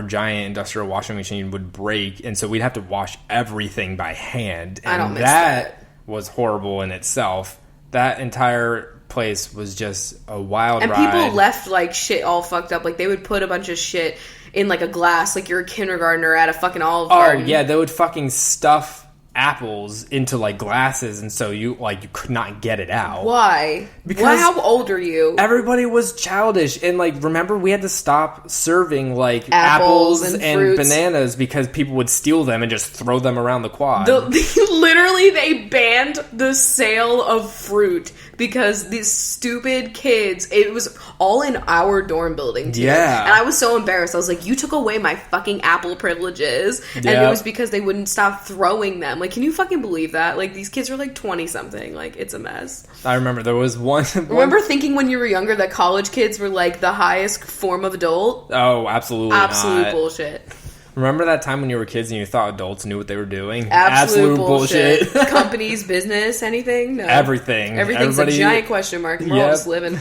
giant industrial washing machine would break, and so we'd have to wash everything by hand. And I don't miss that. Was horrible in itself. That entire place was just a wild ride. And people left like shit all fucked up. Like they would put a bunch of shit in like a glass, like you're a kindergartner at a fucking Olive Garden. Oh yeah, they would fucking stuff apples into like glasses, and so you could not get it out. Why? Because how old are you? Everybody was childish, and like remember we had to stop serving like apples and bananas because people would steal them and just throw them around the quad. Literally, they banned the sale of fruit because these stupid kids. It was all in our dorm building too. Yeah, and I was so embarrassed. I was like, "You took away my fucking apple privileges," and it was because they wouldn't stop throwing them. Like, can you fucking believe that? Like, these kids are like 20-something. Like, it's a mess. I remember there was one... Remember thinking when you were younger that college kids were like the highest form of adult? Oh, absolutely Absolute bullshit. Remember that time when you were kids and you thought adults knew what they were doing? Absolute bullshit. Companies, business, anything? No. Everything. Everything's a giant question mark. We're all just living.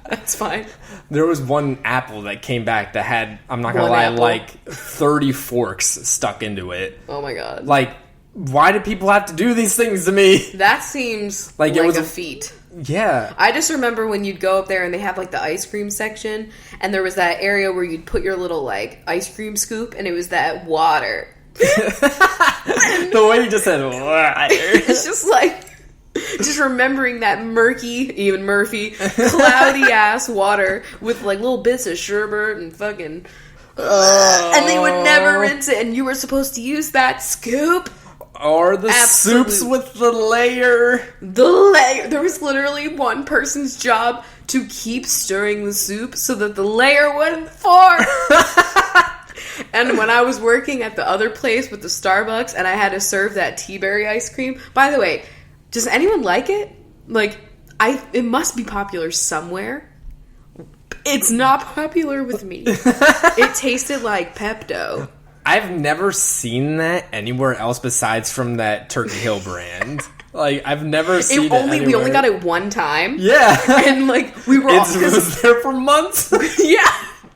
That's fine. There was one apple that came back that had, I'm not gonna lie, like 30 forks stuck into it. Oh my god. Like, why do people have to do these things to me? That seems like it was a feat. Yeah. I just remember when you'd go up there and they have like the ice cream section, and there was that area where you'd put your little like ice cream scoop, and it was that water. The way you just said water. It's just like... Just remembering that murky, even Murphy, cloudy ass water with like little bits of sherbet and fucking, and they would never rinse it, and you were supposed to use that scoop or the soups with the layer. The layer. There was literally one person's job to keep stirring the soup so that the layer wouldn't form. And when I was working at the other place with the Starbucks, and I had to serve that tea berry ice cream. By the way. Does anyone like it? Like, it must be popular somewhere. It's not popular with me. It tasted like Pepto. I've never seen that anywhere else besides from that Turkey Hill brand. Like, I've never seen it anywhere. We only got it one time. Yeah. And, like, we were all... It was there for months. Yeah.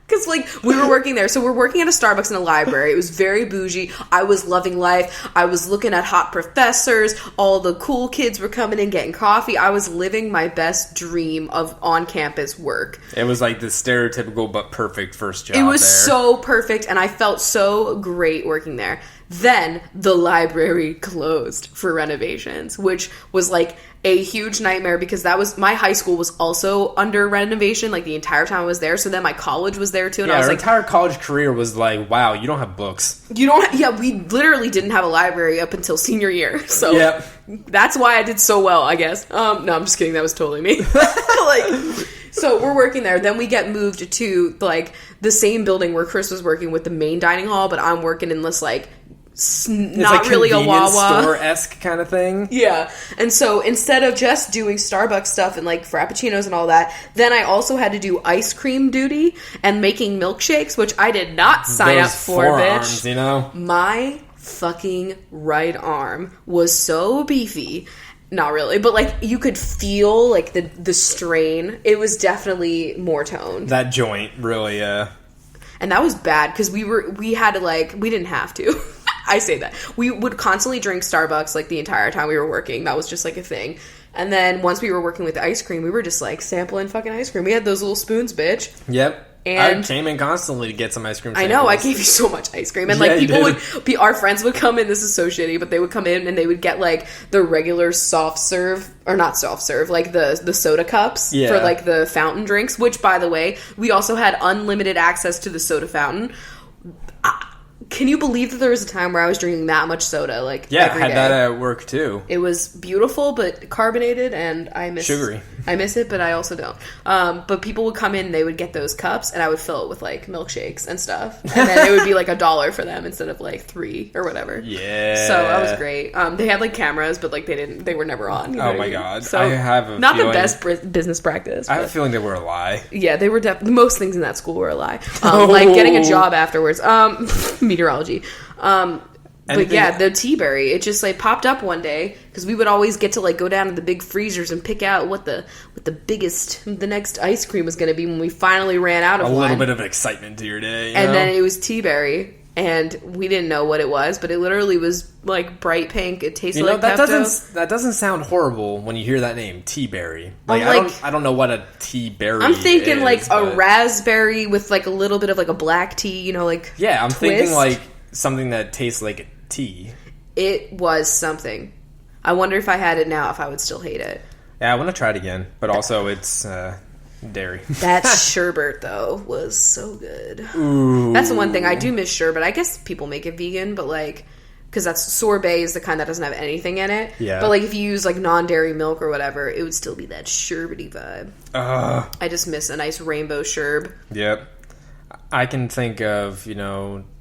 Because, like, we were working there. So we're working at a Starbucks in a library. It was very bougie. I was loving life. I was looking at hot professors. All the cool kids were coming in, getting coffee. I was living my best dream of on-campus work. It was like the stereotypical but perfect first job. It was so perfect, and I felt so great working there. Then the library closed for renovations, which was like a huge nightmare because that was my high school was also under renovation like the entire time I was there. So then my college was there too, and I was our like, entire college career was like, wow, you don't have books. You don't. Yeah, we literally didn't have a library up until senior year. So that's why I did so well, I guess. No, I'm just kidding. That was totally me. So we're working there. Then we get moved to like the same building where Chris was working with the main dining hall, but I'm working in this like. Not like really a Wawa store-esque kind of thing. Yeah. And so instead of just doing Starbucks stuff and like frappuccinos and all that, then I also had to do ice cream duty and making milkshakes, which I did not sign up for, forearms, bitch. You know? My fucking right arm was so beefy. Not really, but like you could feel like the strain. It was definitely more toned. That joint, really, And that was bad because we didn't have to. I say that. We would constantly drink Starbucks like the entire time we were working. That was just like a thing. And then once we were working with the ice cream, we were just like sampling fucking ice cream. We had those little spoons, bitch. Yep. And I came in constantly to get some ice cream samples. I know, I gave you so much ice cream. And like people would be, our friends would come in, this is so shitty, but they would come in and they would get like the regular soft serve, or not soft serve, like the soda cups for like the fountain drinks, which by the way, we also had unlimited access to the soda fountain. Can you believe that there was a time where I was drinking that much soda? Like, yeah, every I had day? that at work too. It was beautiful, but carbonated, and I miss sugary. I miss it, but I also don't. But people would come in, they would get those cups, and I would fill it with like milkshakes and stuff, and then it would be like $1 for them instead of like $3 or whatever. Yeah. So that was great. They had like cameras, but like they were never on. You know oh my god! So I have a not feeling, the best business practice. I have a feeling they were a lie. Yeah, they were most things in that school were a lie. Like getting a job afterwards. Meteorology. But yeah, the tea berry, it just like popped up one day because we would always get to like go down to the big freezers and pick out what the next ice cream was going to be when we finally ran out of a one. little bit of excitement to your day, and then it was tea berry, and we didn't know what it was, but it literally was like bright pink. It tasted like Pepto. That doesn't sound horrible when you hear that name, tea berry. Like, I don't know what a tea berry. I'm thinking is, like but... a raspberry with like a little bit of like a black tea, you know, like yeah, I'm twist. thinking like something that tastes like tea. It was something. I wonder if I had it now, if I would still hate it. Yeah, I want to try it again, but also it's dairy. That sherbet, though, was so good. Ooh. That's the one thing. I do miss sherbet. I guess people make it vegan, but like, because that's sorbet is the kind that doesn't have anything in it. Yeah. But like, if you use like non-dairy milk or whatever, it would still be that sherbety vibe. I just miss a nice rainbow sherb. Yep. I can think of,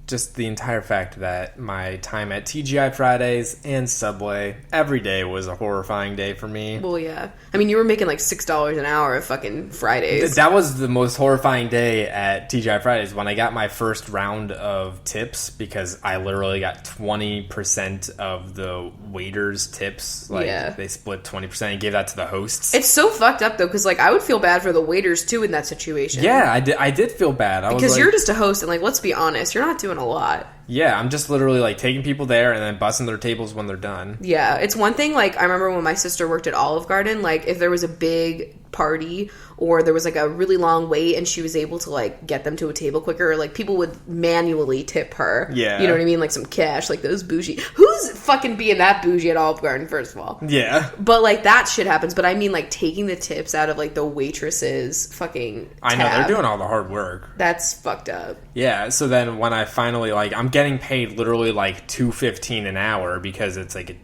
just the entire fact that my time at TGI Fridays and Subway every day was a horrifying day for me. Well, yeah. I mean, you were making like $6 an hour at fucking Fridays. That was the most horrifying day at TGI Fridays when I got my first round of tips because I literally got 20% of the waiters' tips. Like, they split 20% and gave that to the hosts. It's so fucked up, though, because like I would feel bad for the waiters, too, in that situation. Yeah, I did feel bad. Because you're just a host, and like, let's be honest, you're not doing a lot. Yeah, I'm just literally like taking people there and then bussing their tables when they're done. Yeah, it's one thing, like, I remember when my sister worked at Olive Garden, like, if there was a big party or there was like a really long wait and she was able to like get them to a table quicker, like people would manually tip her. Yeah. You know what I mean? Like some cash, like those bougie. Who's fucking being that bougie at Olive Garden, first of all? Yeah. But like that shit happens. But I mean like taking the tips out of like the waitress's fucking tab. I know, they're doing all the hard work. That's fucked up. Yeah, so then when I finally like I'm getting paid literally like $2.15 an hour because it's like a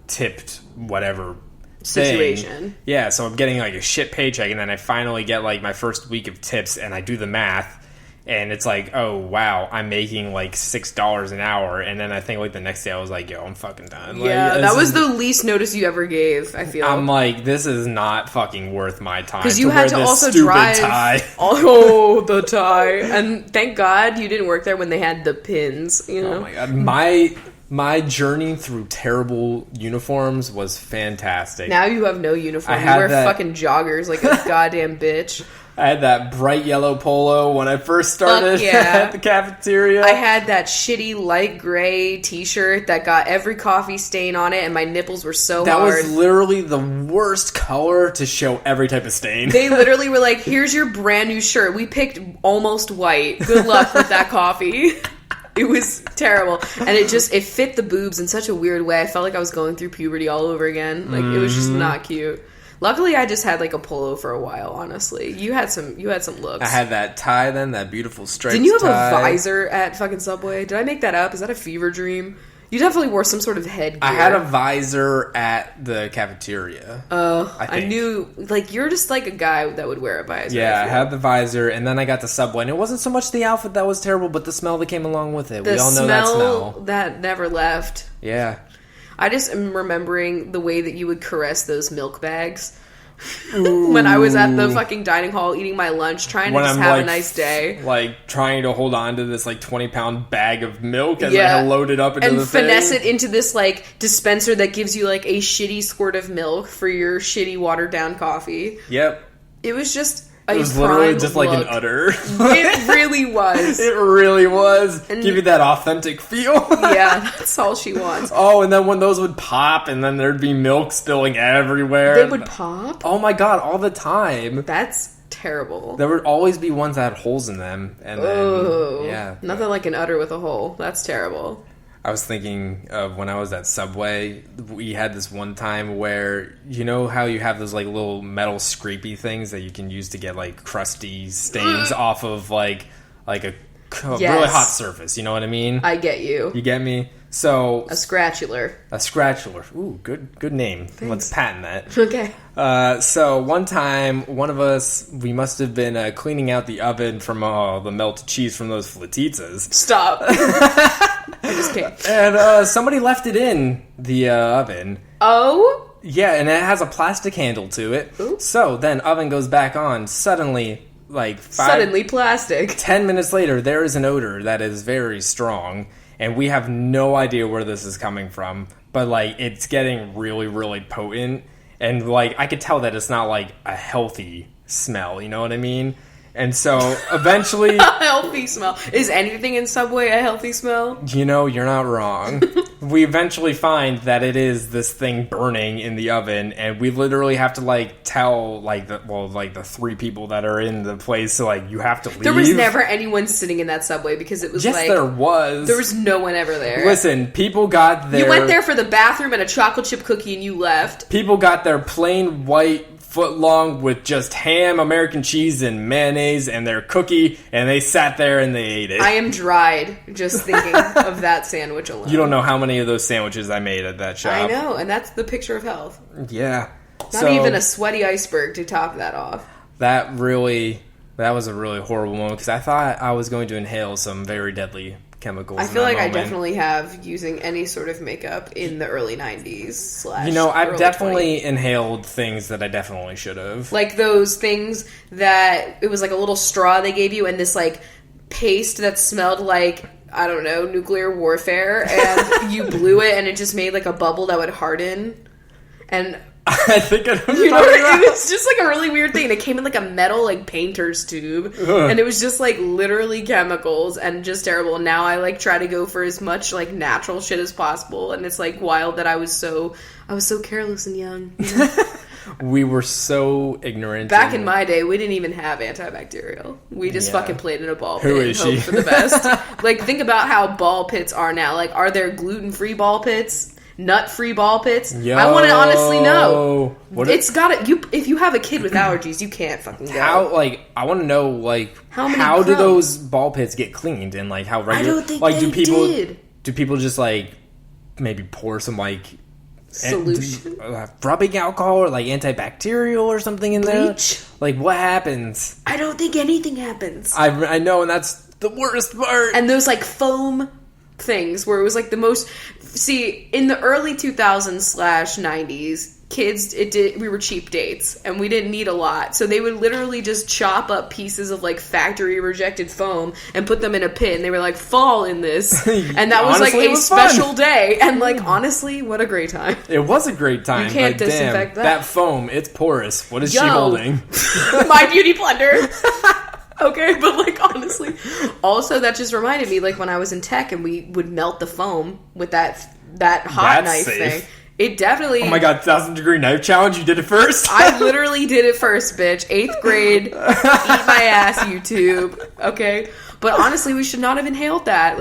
tipped whatever situation. Thing. Yeah, so I'm getting like a shit paycheck and then I finally get like my first week of tips and I do the math and it's like, oh wow, I'm making like $6 an hour, and then I think like the next day I was like, yo, I'm fucking done. Yeah, like, that was the least notice you ever gave, I feel. I'm like, this is not fucking worth my time. Because you had to also drive tie. Oh, the tie. And thank God you didn't work there when they had the pins, you know? Oh my God. My journey through terrible uniforms was fantastic. Now you have no uniform. You wear fucking joggers like a goddamn bitch. I had that bright yellow polo when I first started at the cafeteria. I had that shitty light gray t-shirt that got every coffee stain on it, and my nipples were so hard. That was literally the worst color to show every type of stain. They literally were like, here's your brand new shirt. We picked almost white. Good luck with that coffee. It was terrible. And it fit the boobs in such a weird way. I felt like I was going through puberty all over again. Like, it was just not cute. Luckily, I just had like a polo for a while, honestly. You had some looks. I had that tie then, that beautiful striped tie. Didn't you have a visor at fucking Subway? Did I make that up? Is that a fever dream? You definitely wore some sort of headgear. I had a visor at the cafeteria. I knew, like, you're just like a guy that would wear a visor. Yeah, I had the visor, and then I got the Subway, and it wasn't so much the outfit that was terrible, but the smell that came along with it. We all know that smell. That never left. Yeah. I just am remembering the way that you would caress those milk bags. When I was at the fucking dining hall eating my lunch, trying to just have a nice day. Like, trying to hold on to this, like, 20-pound bag of milk as I load it up into the thing. And finesse it into this, like, dispenser that gives you, like, a shitty squirt of milk for your shitty watered-down coffee. Yep. It was just... It was literally just like an udder. It really was. It really was. And give you that authentic feel. Yeah, that's all she wants. Oh, and then when those would pop, and then there'd be milk spilling everywhere. They would pop? Oh my God, all the time. That's terrible. There would always be ones that had holes in them. And then, yeah. Nothing like an udder with a hole. That's terrible. I was thinking of when I was at Subway, we had this one time where, you know how you have those like little metal scrapey things that you can use to get like crusty stains off of like a really hot surface. You know what I mean? I get you. You get me? So a scratchular. A scratchular. Ooh, good name. Thanks. Let's patent that. Okay. So one time, one of us, we must have been cleaning out the oven from the melted cheese from those flatitas. Stop. I just can't. And somebody left it in the oven. Oh? Yeah, and it has a plastic handle to it. Ooh. So then oven goes back on. Suddenly, plastic. 10 minutes later, there is an odor that is very strong. And we have no idea where this is coming from. But, it's getting really, really potent. And, I could tell that it's not, a healthy smell. You know what I mean? And so, eventually... A healthy smell. Is anything in Subway a healthy smell? You're not wrong. We eventually find that it is this thing burning in the oven, and we literally have to, tell, the three people that are in the place, so, you have to leave. There was never anyone sitting in that Subway, because it was, yes, there was. There was no one ever there. Listen, people got their... You went there for the bathroom and a chocolate chip cookie, and you left. People got their plain white... foot long with just ham, American cheese, and mayonnaise, and their cookie, and they sat there and they ate it. I am dried just thinking of that sandwich alone. You don't know how many of those sandwiches I made at that shop. I know, and that's the picture of health. Yeah. Not even a sweaty iceberg to top that off. That was a really horrible moment, because I thought I was going to inhale some very deadly chemicals. I feel like I definitely have, using any sort of makeup in the early 90s / I've definitely inhaled things that I definitely should have. Like those things that, it was like a little straw they gave you, and this paste that smelled like, I don't know, nuclear warfare, and you blew it and it just made a bubble that would harden. And... I think I know what you're talking about. It was just a really weird thing. It came in a metal painter's tube, and it was just literally chemicals and just terrible. And now I try to go for as much natural shit as possible, and it's wild that I was so careless and young. You know? We were so ignorant. Back in my day, we didn't even have antibacterial. We just fucking played in a ball pit and hoped for the best. Think about how ball pits are now. Are there gluten-free ball pits? Nut-free ball pits? Yo, I want to honestly know. If you have a kid with allergies, you can't fucking go. I want to know, how do those ball pits get cleaned, and, how regular... I don't think they did. Do people just, maybe pour some, solution? Rubbing alcohol or, antibacterial or something in Bleach? there? What happens? I don't think anything happens. I know, and that's the worst part. And those, foam things where it was, the most... See, in the early 2000s / 90s, kids, we were cheap dates, and we didn't need a lot. So they would literally just chop up pieces of, factory rejected foam and put them in a pit, and they were fall in this. And that was, honestly, a special day. And, honestly, what a great time. It was a great time. You can't disinfect that. That foam, it's porous. What is she holding? My beauty blender. Okay, but honestly, also that just reminded me when I was in tech and we would melt the foam with that hot knife thing. It definitely... Oh my god, 1,000-degree knife challenge, you did it first? I literally did it first, bitch. 8th grade, eat my ass, YouTube. Okay? But honestly, we should not have inhaled that.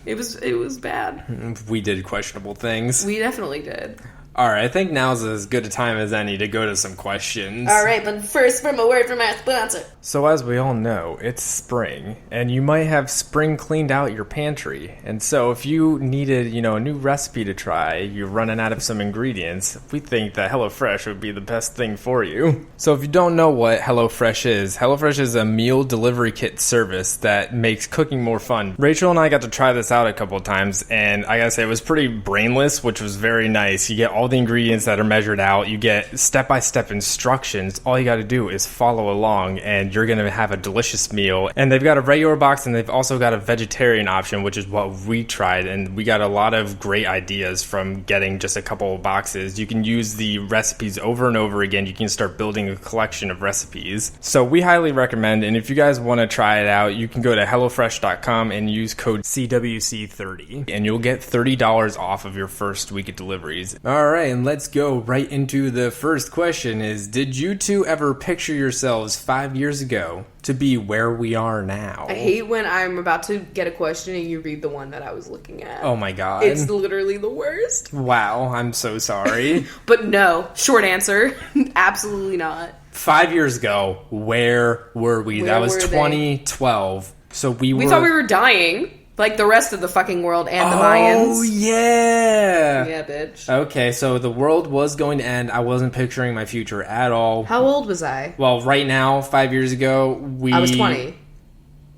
It was bad. We did questionable things. We definitely did. Alright, I think now's as good a time as any to go to some questions. Alright, but first from a word from our sponsor. So as we all know, it's spring, and you might have spring cleaned out your pantry. And so if you needed, a new recipe to try, you're running out of some ingredients, we think that HelloFresh would be the best thing for you. So if you don't know what HelloFresh is a meal delivery kit service that makes cooking more fun. Rachel and I got to try this out a couple of times, and I gotta say, it was pretty brainless, which was very nice. You get all the ingredients that are measured out. You get step-by-step instructions. All you got to do is follow along, and you're going to have a delicious meal. And they've got a regular box, and they've also got a vegetarian option, which is what we tried. And we got a lot of great ideas from getting just a couple of boxes. You can use the recipes over and over again. You can start building a collection of recipes. So we highly recommend, and if you guys want to try it out, you can go to HelloFresh.com and use code CWC30, and you'll get $30 off of your first week of deliveries. All right, and let's go right into the first question is, did you two ever picture yourselves 5 years ago to be where we are now? I hate when I'm about to get a question and you read the one that I was looking at. Oh my god. It's literally the worst. Wow, I'm so sorry. But no, short answer, absolutely not. 5 years ago, where were we? That was 2012. So we thought we were dying. Like the rest of the fucking world and the Mayans. Oh, yeah. Yeah, bitch. Okay, so the world was going to end. I wasn't picturing my future at all. How old was I? Well, right now, 5 years ago, I was 20.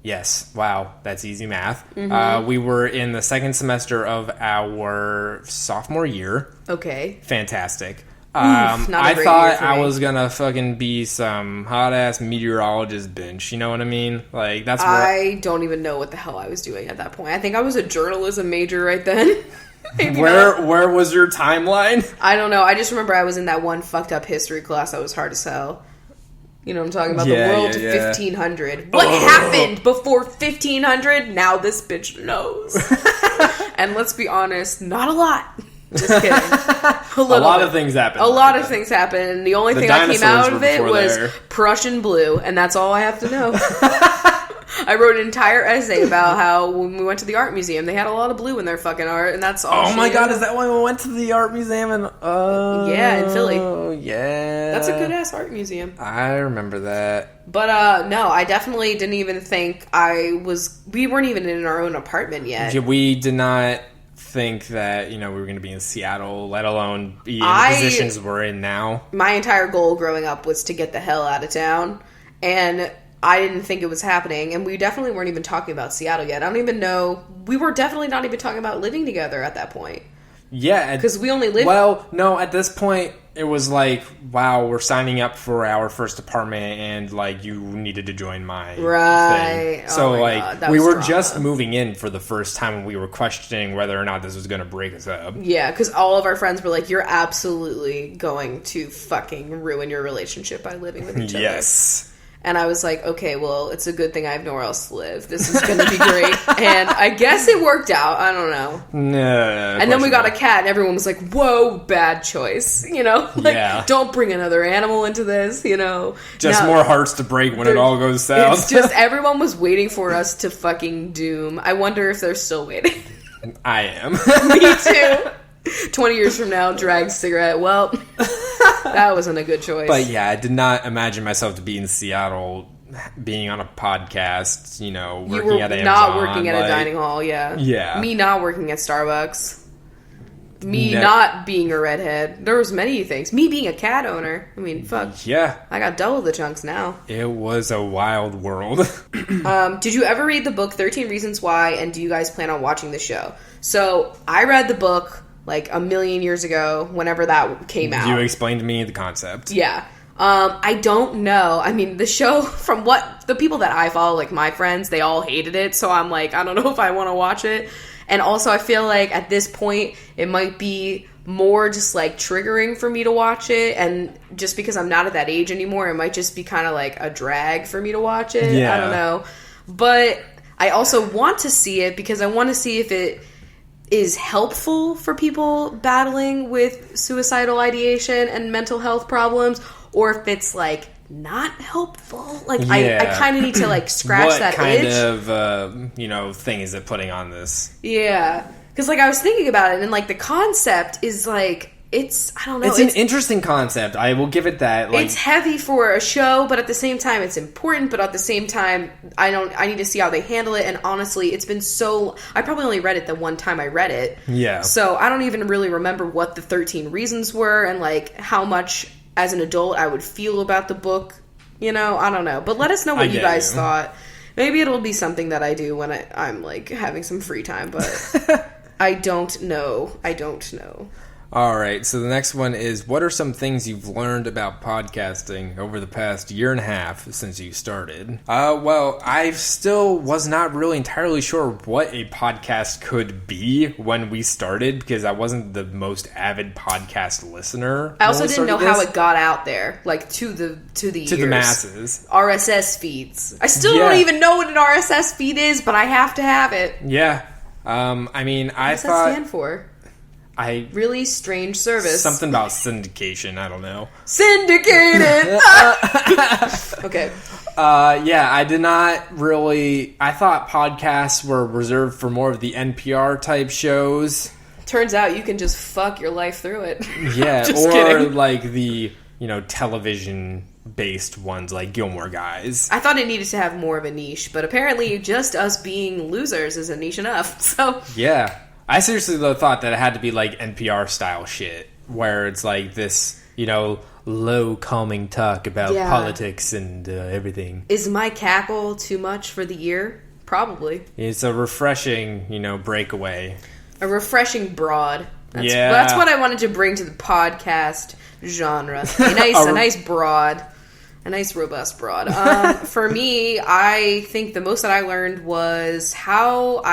Yes. Wow. That's easy math. Mm-hmm. We were in the second semester of our sophomore year. Okay. Fantastic. I thought I was gonna fucking be some hot ass meteorologist bench. You know what I mean? Like that's. I don't even know what the hell I was doing at that point. I think I was a journalism major right then. Where was your timeline? I don't know. I just remember I was in that one fucked up history class that was hard as hell. You know what I'm talking about? The world to 1500. What happened before 1500? Now this bitch knows. And let's be honest, not a lot. Just kidding. A lot of things happened. A lot of things happened. The only thing that came out of it was Prussian blue, and that's all I have to know. I wrote an entire essay about how when we went to the art museum, they had a lot of blue in their fucking art, and that's all. Oh my god, is that why we went to the art museum? Yeah, in Philly. Oh, yeah. That's a good-ass art museum. I remember that. But, no, I definitely didn't even think we weren't even in our own apartment yet. We did not think that, we were going to be in Seattle, let alone be in the positions we're in now. My entire goal growing up was to get the hell out of town, and I didn't think it was happening, and we definitely weren't even talking about Seattle yet. I don't even know. We were definitely not even talking about living together at that point. Yeah. Because we only lived... Well, no, at this point, it was like, wow, we're signing up for our first apartment, and, you needed to join my thing. So, we were just moving in for the first time, and we were questioning whether or not this was going to break us up. Yeah, because all of our friends were like, you're absolutely going to fucking ruin your relationship by living with each other. Yes. And I was like, okay, well, it's a good thing I have nowhere else to live. This is going to be great. And I guess it worked out. I don't know. No. And then we got a cat, and everyone was like, whoa, bad choice. Don't bring another animal into this, Just more hearts to break when it all goes south. It's just everyone was waiting for us to fucking doom. I wonder if they're still waiting. I am. Me too. 20 years from now, drag cigarette. Well, that wasn't a good choice. But yeah, I did not imagine myself to be in Seattle, being on a podcast, working at Amazon. Not working at a dining hall, yeah. Yeah. Me not working at Starbucks. Me not being a redhead. There was many things. Me being a cat owner. I mean, fuck. Yeah. I got double the chunks now. It was a wild world. Did you ever read the book 13 Reasons Why, and do you guys plan on watching the show? So, I read the book a million years ago, whenever that came out. You explained to me the concept. Yeah. I don't know. I mean, the show, from what the people that I follow, my friends, they all hated it. So I'm I don't know if I want to watch it. And also, I feel like at this point, it might be more just triggering for me to watch it. And just because I'm not at that age anymore, it might just be kind of a drag for me to watch it. Yeah. I don't know. But I also want to see it because I want to see if it is helpful for people battling with suicidal ideation and mental health problems, or if it's not helpful. I kind of need to scratch that itch. What kind of thing is it putting on this? Yeah, because I was thinking about it, and the concept is it's, I don't know. It's an interesting concept. I will give it that. It's heavy for a show, but at the same time, it's important. But at the same time, I need to see how they handle it. And honestly, it's been I probably only read it the one time I read it. Yeah. So I don't even really remember what the 13 reasons were and how much as an adult I would feel about the book. I don't know. But let us know what you guys thought. Maybe it'll be something that I do when I'm having some free time. But I don't know. All right, so the next one is, what are some things you've learned about podcasting over the past year and a half since you started? Well, I still was not really entirely sure what a podcast could be when we started, because I wasn't the most avid podcast listener. I also didn't know how it got out there, to the masses. RSS feeds. I still don't even know what an RSS feed is, but I have to have it. Yeah. I mean, what does that stand for? Really strange service. Something about syndication. I don't know. Syndicated! Okay. Yeah, I did not really... I thought podcasts were reserved for more of the NPR type shows. Turns out you can just fuck your life through it. Yeah, just or kidding. the, television based ones like Gilmore Guys. I thought it needed to have more of a niche, but apparently just us being losers isn't niche enough. So yeah, I seriously though thought that it had to be like NPR style shit, where it's like this, low calming talk about politics and everything. Is my cackle too much for the ear? Probably. It's a refreshing, breakaway. A refreshing broad. That's what I wanted to bring to the podcast genre. A nice broad. A nice robust broad. For me, I think the most that I learned was how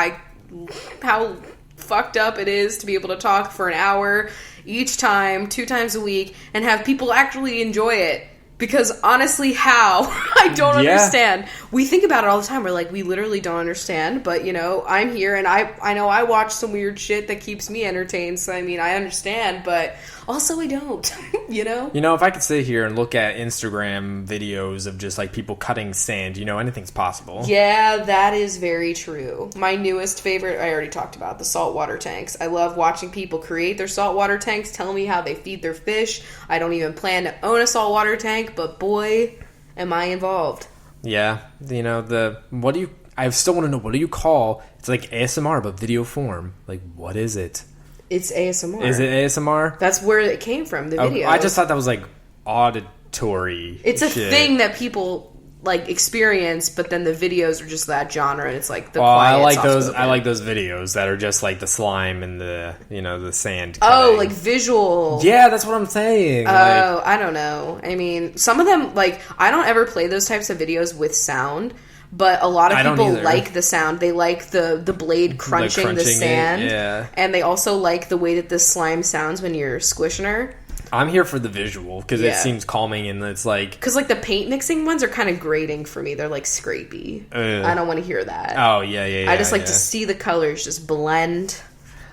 fucked up it is to be able to talk for an hour each time, 2 times a week, and have people actually enjoy it. Because honestly, how? I don't understand. We think about it all the time. We're like, we literally don't understand. But, I'm here and I know I watch some weird shit that keeps me entertained. So, I mean, I understand. But also I don't, if I could sit here and look at Instagram videos of just like people cutting sand, anything's possible. Yeah, that is very true. My newest favorite, I already talked about, the saltwater tanks. I love watching people create their saltwater tanks, tell me how they feed their fish. I don't even plan to own a saltwater tank, but boy, am I involved. Yeah, I still want to know, what do you call, it's like ASMR but video form. Like, what is it? It's ASMR. Is it ASMR? That's where it came from, the video. I just thought that was like auditory. It's a thing that people like experience, but then the videos are just that genre, and it's like the quiet. I like those videos that are just like the slime and the the sand. Oh, like visual. Yeah, that's what I'm saying. I don't know. I mean, some of them, like, I don't ever play those types of videos with sound. But a lot of people like the sound. They like the blade crunching the sand. Yeah. And they also like the way that the slime sounds when you're squishing her. I'm here for the visual because it seems calming, and it's like... Because like the paint mixing ones are kind of grating for me. They're like scrapey. I don't want to hear that. Oh, yeah. I just like to see the colors just blend,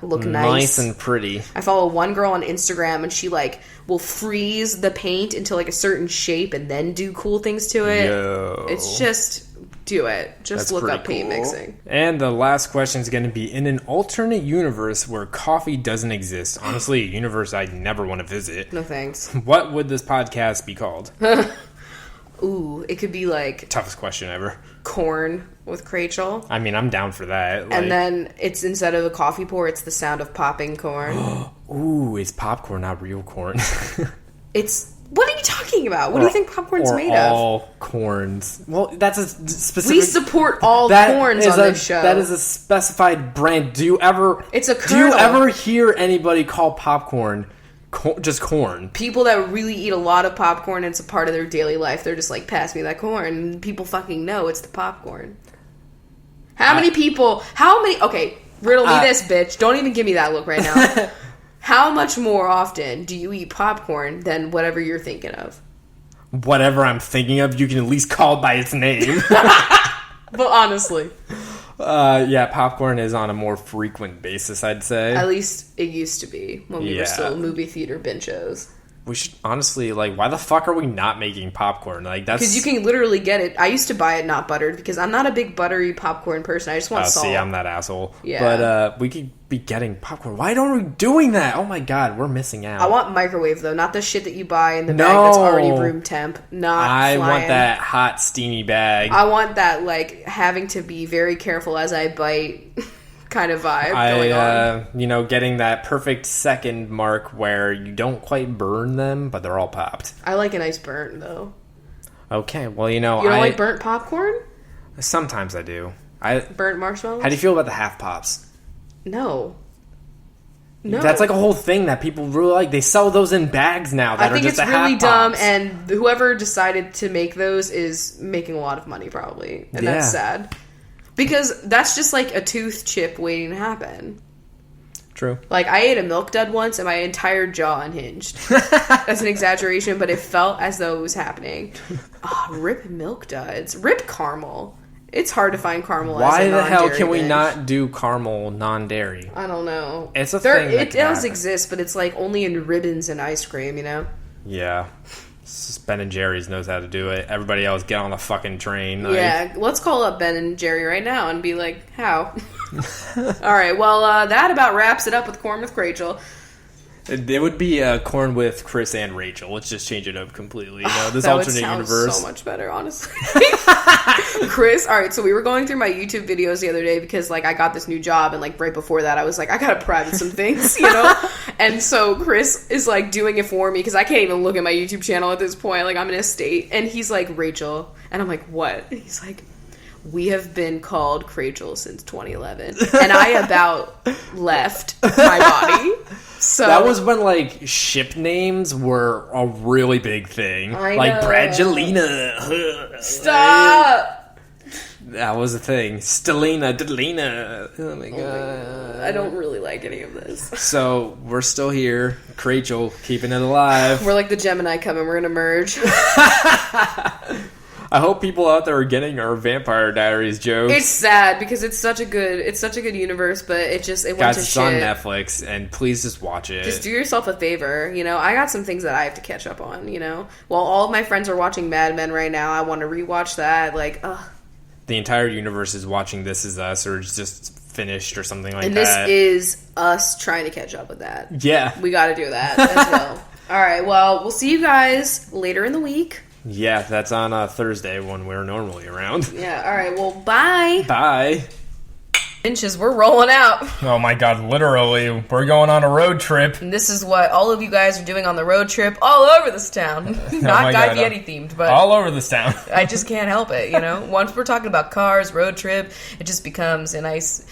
look nice. Nice and pretty. I follow one girl on Instagram, and she like will freeze the paint into like a certain shape and then do cool things to it. Yo. It's just... do it. Just look up paint mixing. And the last question is going to be, in an alternate universe where coffee doesn't exist, honestly, a universe I'd never want to visit. No thanks. What would this podcast be called? Ooh, it could be like... toughest question ever. Corn with Crachel. I mean, I'm down for that. Like, and then it's, instead of a coffee pour, it's the sound of popping corn. Ooh, it's popcorn, not real corn. It's... What are you talking about? What do you think popcorn's made of? All corns. Well, that's a specific... We support all corns on this show. That is a specified brand. Do you ever... It's a kernel. Do you ever hear anybody call popcorn just corn? People that really eat a lot of popcorn, it's a part of their daily life. They're just like, pass me that corn. And people fucking know it's the popcorn. Okay, riddle me this, bitch. Don't even give me that look right now. How much more often do you eat popcorn than whatever you're thinking of? Whatever I'm thinking of, you can at least call it by its name. But honestly. Yeah, popcorn is on a more frequent basis, I'd say. At least it used to be when we were still movie theater benchos. We should honestly, like, why the fuck are we not making popcorn? Like, that's... Because you can literally get it. I used to buy it not buttered because I'm not a big buttery popcorn person. I just want salt. See, I'm that asshole. Yeah. But we could be getting popcorn. Why aren't we doing that? Oh my god, we're missing out. I want microwave, though. Not the shit that you buy in the bag that's already room temp. I want that hot, steamy bag. I want that, like, having to be very careful as I bite... kind of vibe going on. Getting that perfect second mark where you don't quite burn them, but they're all popped. I like a nice burnt, though. Okay, well, you don't like burnt popcorn? Sometimes I do. Burnt marshmallows? How do you feel about the half pops? No. That's like a whole thing that people really like. They sell those in bags now that are just a half pops. I think it's really dumb, and whoever decided to make those is making a lot of money, probably. And that's sad. Because that's just like a tooth chip waiting to happen. True. Like, I ate a Milk Dud once and my entire jaw unhinged. That's an exaggeration, but it felt as though it was happening. Oh, rip Milk Duds. Rip caramel. It's hard to find caramel as a non-dairy Why the hell can we dish. not do caramel non-dairy? I don't know. It's a thing It does exist, but it's like only in ribbons and ice cream, Yeah. Ben and Jerry's knows how to do it. Everybody else get on the fucking train. Yeah, let's call up Ben and Jerry right now and be like, how? All right, well, that about wraps it up with Corn with Crachel. It would be corn with Chris and Rachel. Let's just change it up completely. This that alternate would sound universe. So much better, honestly. Chris, all right. So we were going through my YouTube videos the other day because like I got this new job, and like right before that, I was like, I gotta private some things, And so Chris is like doing it for me because I can't even look at my YouTube channel at this point. Like I'm in a state, and he's like, Rachel, and I'm like, what? And he's like, we have been called Crachel since 2011, and I about left my body. So that was when like ship names were a really big thing. I like know. Bradgelina. Stop. That was a thing. Stelina, Delina. Oh my god. I don't really like any of this. So we're still here. Crachel keeping it alive. We're like the Gemini coming. We're gonna merge. I hope people out there are getting our Vampire Diaries jokes. It's sad because it's such a good universe, but it went Guys, to it's shit. on Netflix, and please just watch it. Just do yourself a favor, I got some things that I have to catch up on, While all of my friends are watching Mad Men right now, I want to rewatch that. Like, ugh. The entire universe is watching This Is Us, or it's just finished, or something like and that. And this is us trying to catch up with that. Yeah. We got to do that as well. All right, well, we'll see you guys later in the week. Yeah, that's on Thursday when we're normally around. Yeah, all right, well, bye. Bye. Inches, we're rolling out. Oh my god, literally. We're going on a road trip. And this is what all of you guys are doing on the road trip all over this town. Not Guy Fieri themed, but... all over this town. I just can't help it, Once we're talking about cars, road trip, it just becomes a nice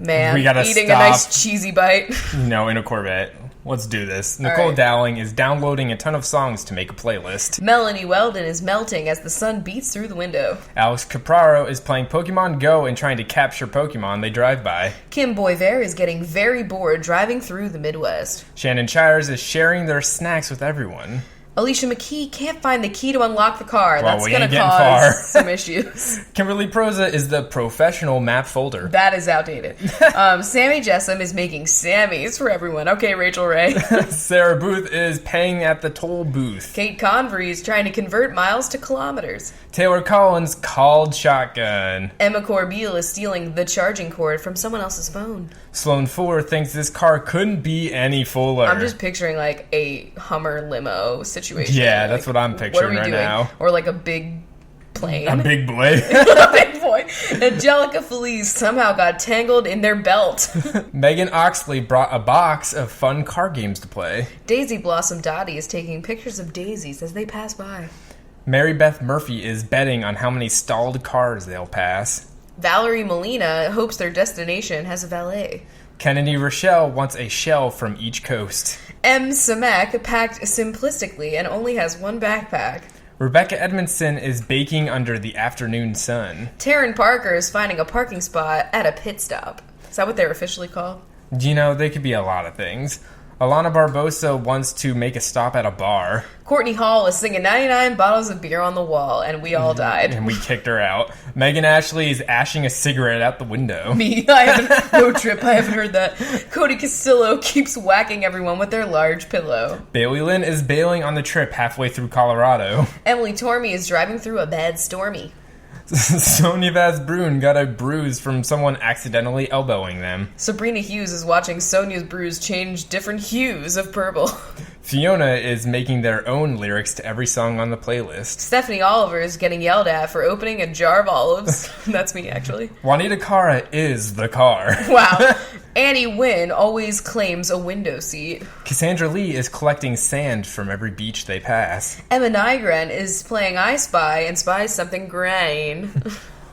man eating a nice cheesy bite. In a Corvette. Let's do this. Nicole Dowling is downloading a ton of songs to make a playlist. Melanie Weldon is melting as the sun beats through the window. Alex Capraro is playing Pokemon Go and trying to capture Pokemon they drive by. Kim Boyver is getting very bored driving through the Midwest. Shannon Shires is sharing their snacks with everyone. Alicia McKee can't find the key to unlock the car. Well, That's going to cause some issues. Kimberly Proza is the professional map folder. That is outdated. Sammy Jessam is making Sammys for everyone. Okay, Rachel Ray. Sarah Booth is paying at the toll booth. Kate Convery is trying to convert miles to kilometers. Taylor Collins called shotgun. Emma Corbeil is stealing the charging cord from someone else's phone. Sloan Fuller thinks this car couldn't be any fuller. I'm just picturing like a Hummer limo situation. Yeah, that's what I'm picturing right now. Or like a big plane. A big boy. A big boy. Angelica Felice somehow got tangled in their belt. Megan Oxley brought a box of fun car games to play. Daisy Blossom Dottie is taking pictures of daisies as they pass by. Mary Beth Murphy is betting on how many stalled cars they'll pass. Valerie Molina hopes their destination has a valet. Kennedy Rochelle wants a shell from each coast. M. Samek packed simplistically and only has one backpack. Rebecca Edmondson is baking under the afternoon sun. Taryn Parker is finding a parking spot at a pit stop. Is that what they're officially called? They could be a lot of things. Alana Barbosa wants to make a stop at a bar. Courtney Hall is singing 99 bottles of beer on the wall, and we all died. And we kicked her out. Megan Ashley is ashing a cigarette out the window. Me, I haven't heard that. Cody Castillo keeps whacking everyone with their large pillow. Bailey Lynn is bailing on the trip halfway through Colorado. Emily Tormey is driving through a bad stormy. Sonia Vaz-Brun got a bruise from someone accidentally elbowing them. Sabrina Hughes is watching Sonia's bruise change different hues of purple. Fiona is making their own lyrics to every song on the playlist. Stephanie Oliver is getting yelled at for opening a jar of olives. That's me, actually. Juanita Cara is the car. Wow. Annie Wynn always claims a window seat. Cassandra Lee is collecting sand from every beach they pass. Emma Nygren is playing I Spy and spies something green.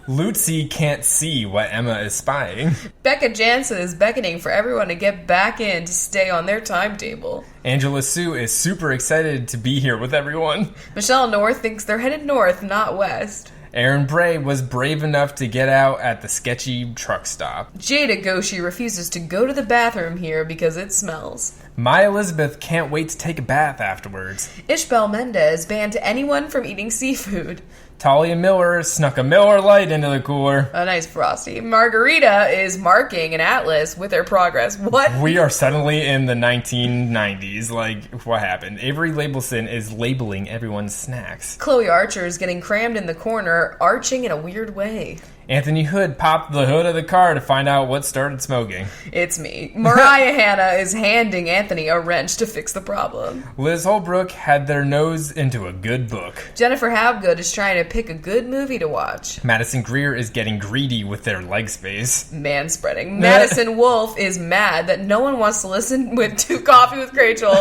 Lucy can't see what Emma is spying. Becca Jansen is beckoning for everyone to get back in to stay on their timetable. Angela Sue is super excited to be here with everyone. Michelle North thinks they're headed north, not west. Aaron Bray was brave enough to get out at the sketchy truck stop. Jada Goshi refuses to go to the bathroom here because it smells. My Elizabeth can't wait to take a bath afterwards. Ishbel Mendez banned anyone from eating seafood. Talia Miller snuck a Miller Lite into the cooler. A nice frosty. Margarita is marking an atlas with her progress. What? We are suddenly in the 1990s. Like, what happened? Avery Labelson is labeling everyone's snacks. Chloe Archer is getting crammed in the corner, arching in a weird way. Anthony Hood popped the hood of the car to find out what started smoking. It's me. Mariah Hanna is handing Anthony a wrench to fix the problem. Liz Holbrook had their nose into a good book. Jennifer Habgood is trying to pick a good movie to watch. Madison Greer is getting greedy with their leg space. Manspreading. Madison Wolfe is mad that no one wants to listen to Coffee with Rachel.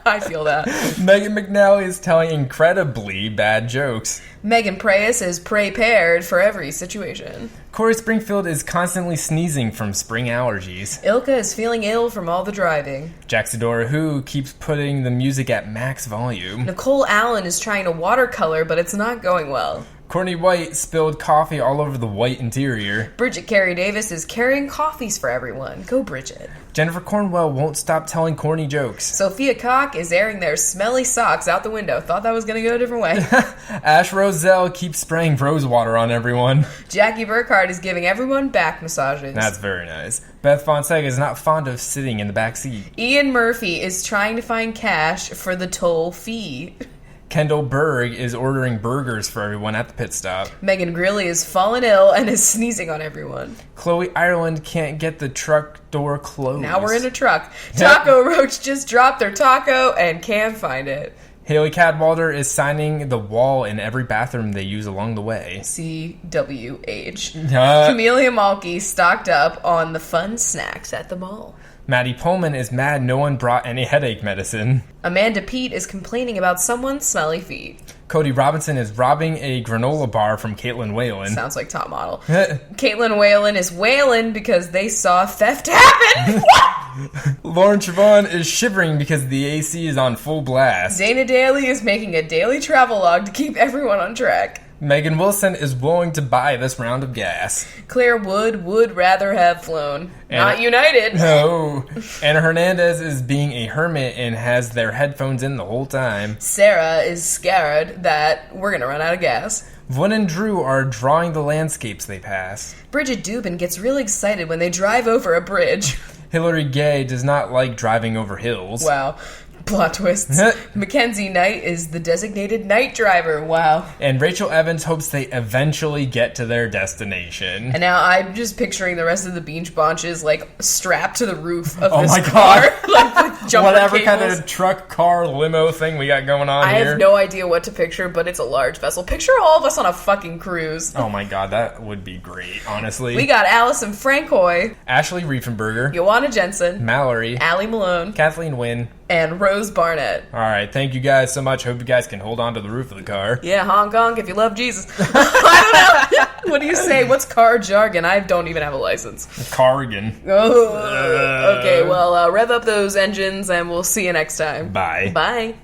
I feel that. Megan McNally is telling incredibly bad jokes. Megan Preyes is prepared for every situation. Corey Springfield is constantly sneezing from spring allergies. Ilka is feeling ill from all the driving. Jack Sedora Who keeps putting the music at max volume. Nicole Allen is trying to watercolor, but it's not going well. Courtney White spilled coffee all over the white interior. Bridget Carey Davis is carrying coffees for everyone. Go, Bridget. Jennifer Cornwell won't stop telling corny jokes. Sophia Cock is airing their smelly socks out the window. Thought that was going to go a different way. Ash Roselle keeps spraying rose water on everyone. Jackie Burkhardt is giving everyone back massages. That's very nice. Beth Fonseca is not fond of sitting in the back seat. Ian Murphy is trying to find cash for the toll fee. Kendall Berg is ordering burgers for everyone at the pit stop. Megan Greeley is fallen ill and is sneezing on everyone. Chloe Ireland can't get the truck door closed. Now we're in a truck. Taco Roach just dropped their taco and can't find it. Haley Cadwalder is signing the wall in every bathroom they use along the way. CWH. Camellia Malky stocked up on the fun snacks at the mall. Maddie Pullman is mad no one brought any headache medicine. Amanda Pete is complaining about someone's smelly feet. Cody Robinson is robbing a granola bar from Caitlin Whalen. Sounds like top model. Caitlin Whalen is wailing because they saw theft happen. Lauren Chavon is shivering because the AC is on full blast. Dana Daly is making a daily travelogue to keep everyone on track. Megan Wilson is willing to buy this round of gas. Claire Wood would rather have flown. Not United. No. Anna Hernandez is being a hermit and has their headphones in the whole time. Sarah is scared that we're going to run out of gas. Vaughn and Drew are drawing the landscapes they pass. Bridget Dubin gets really excited when they drive over a bridge. Hillary Gay does not like driving over hills. Wow. Plot twists. Mackenzie Knight is the designated night driver. Wow. And Rachel Evans hopes they eventually get to their destination. And now I'm just picturing the rest of the Beach Bonches like strapped to the roof of this car. God. Like with jumper whatever cables. Kind of truck, car, limo thing we got going on here. I have no idea what to picture, but it's a large vessel. Picture all of us on a fucking cruise. Oh my god, that would be great, honestly. We got Allison Francois, Ashley Riefenberger, Joanna Jensen, Mallory, Allie Malone, Kathleen Wynn, and Rose Barnett. All right, thank you guys so much. Hope you guys can hold on to the roof of the car. Yeah, Hong Kong if you love Jesus. I don't know. What do you say? What's car jargon? I don't even have a license. Cargan. Oh, okay, well, rev up those engines and we'll see you next time. Bye. Bye.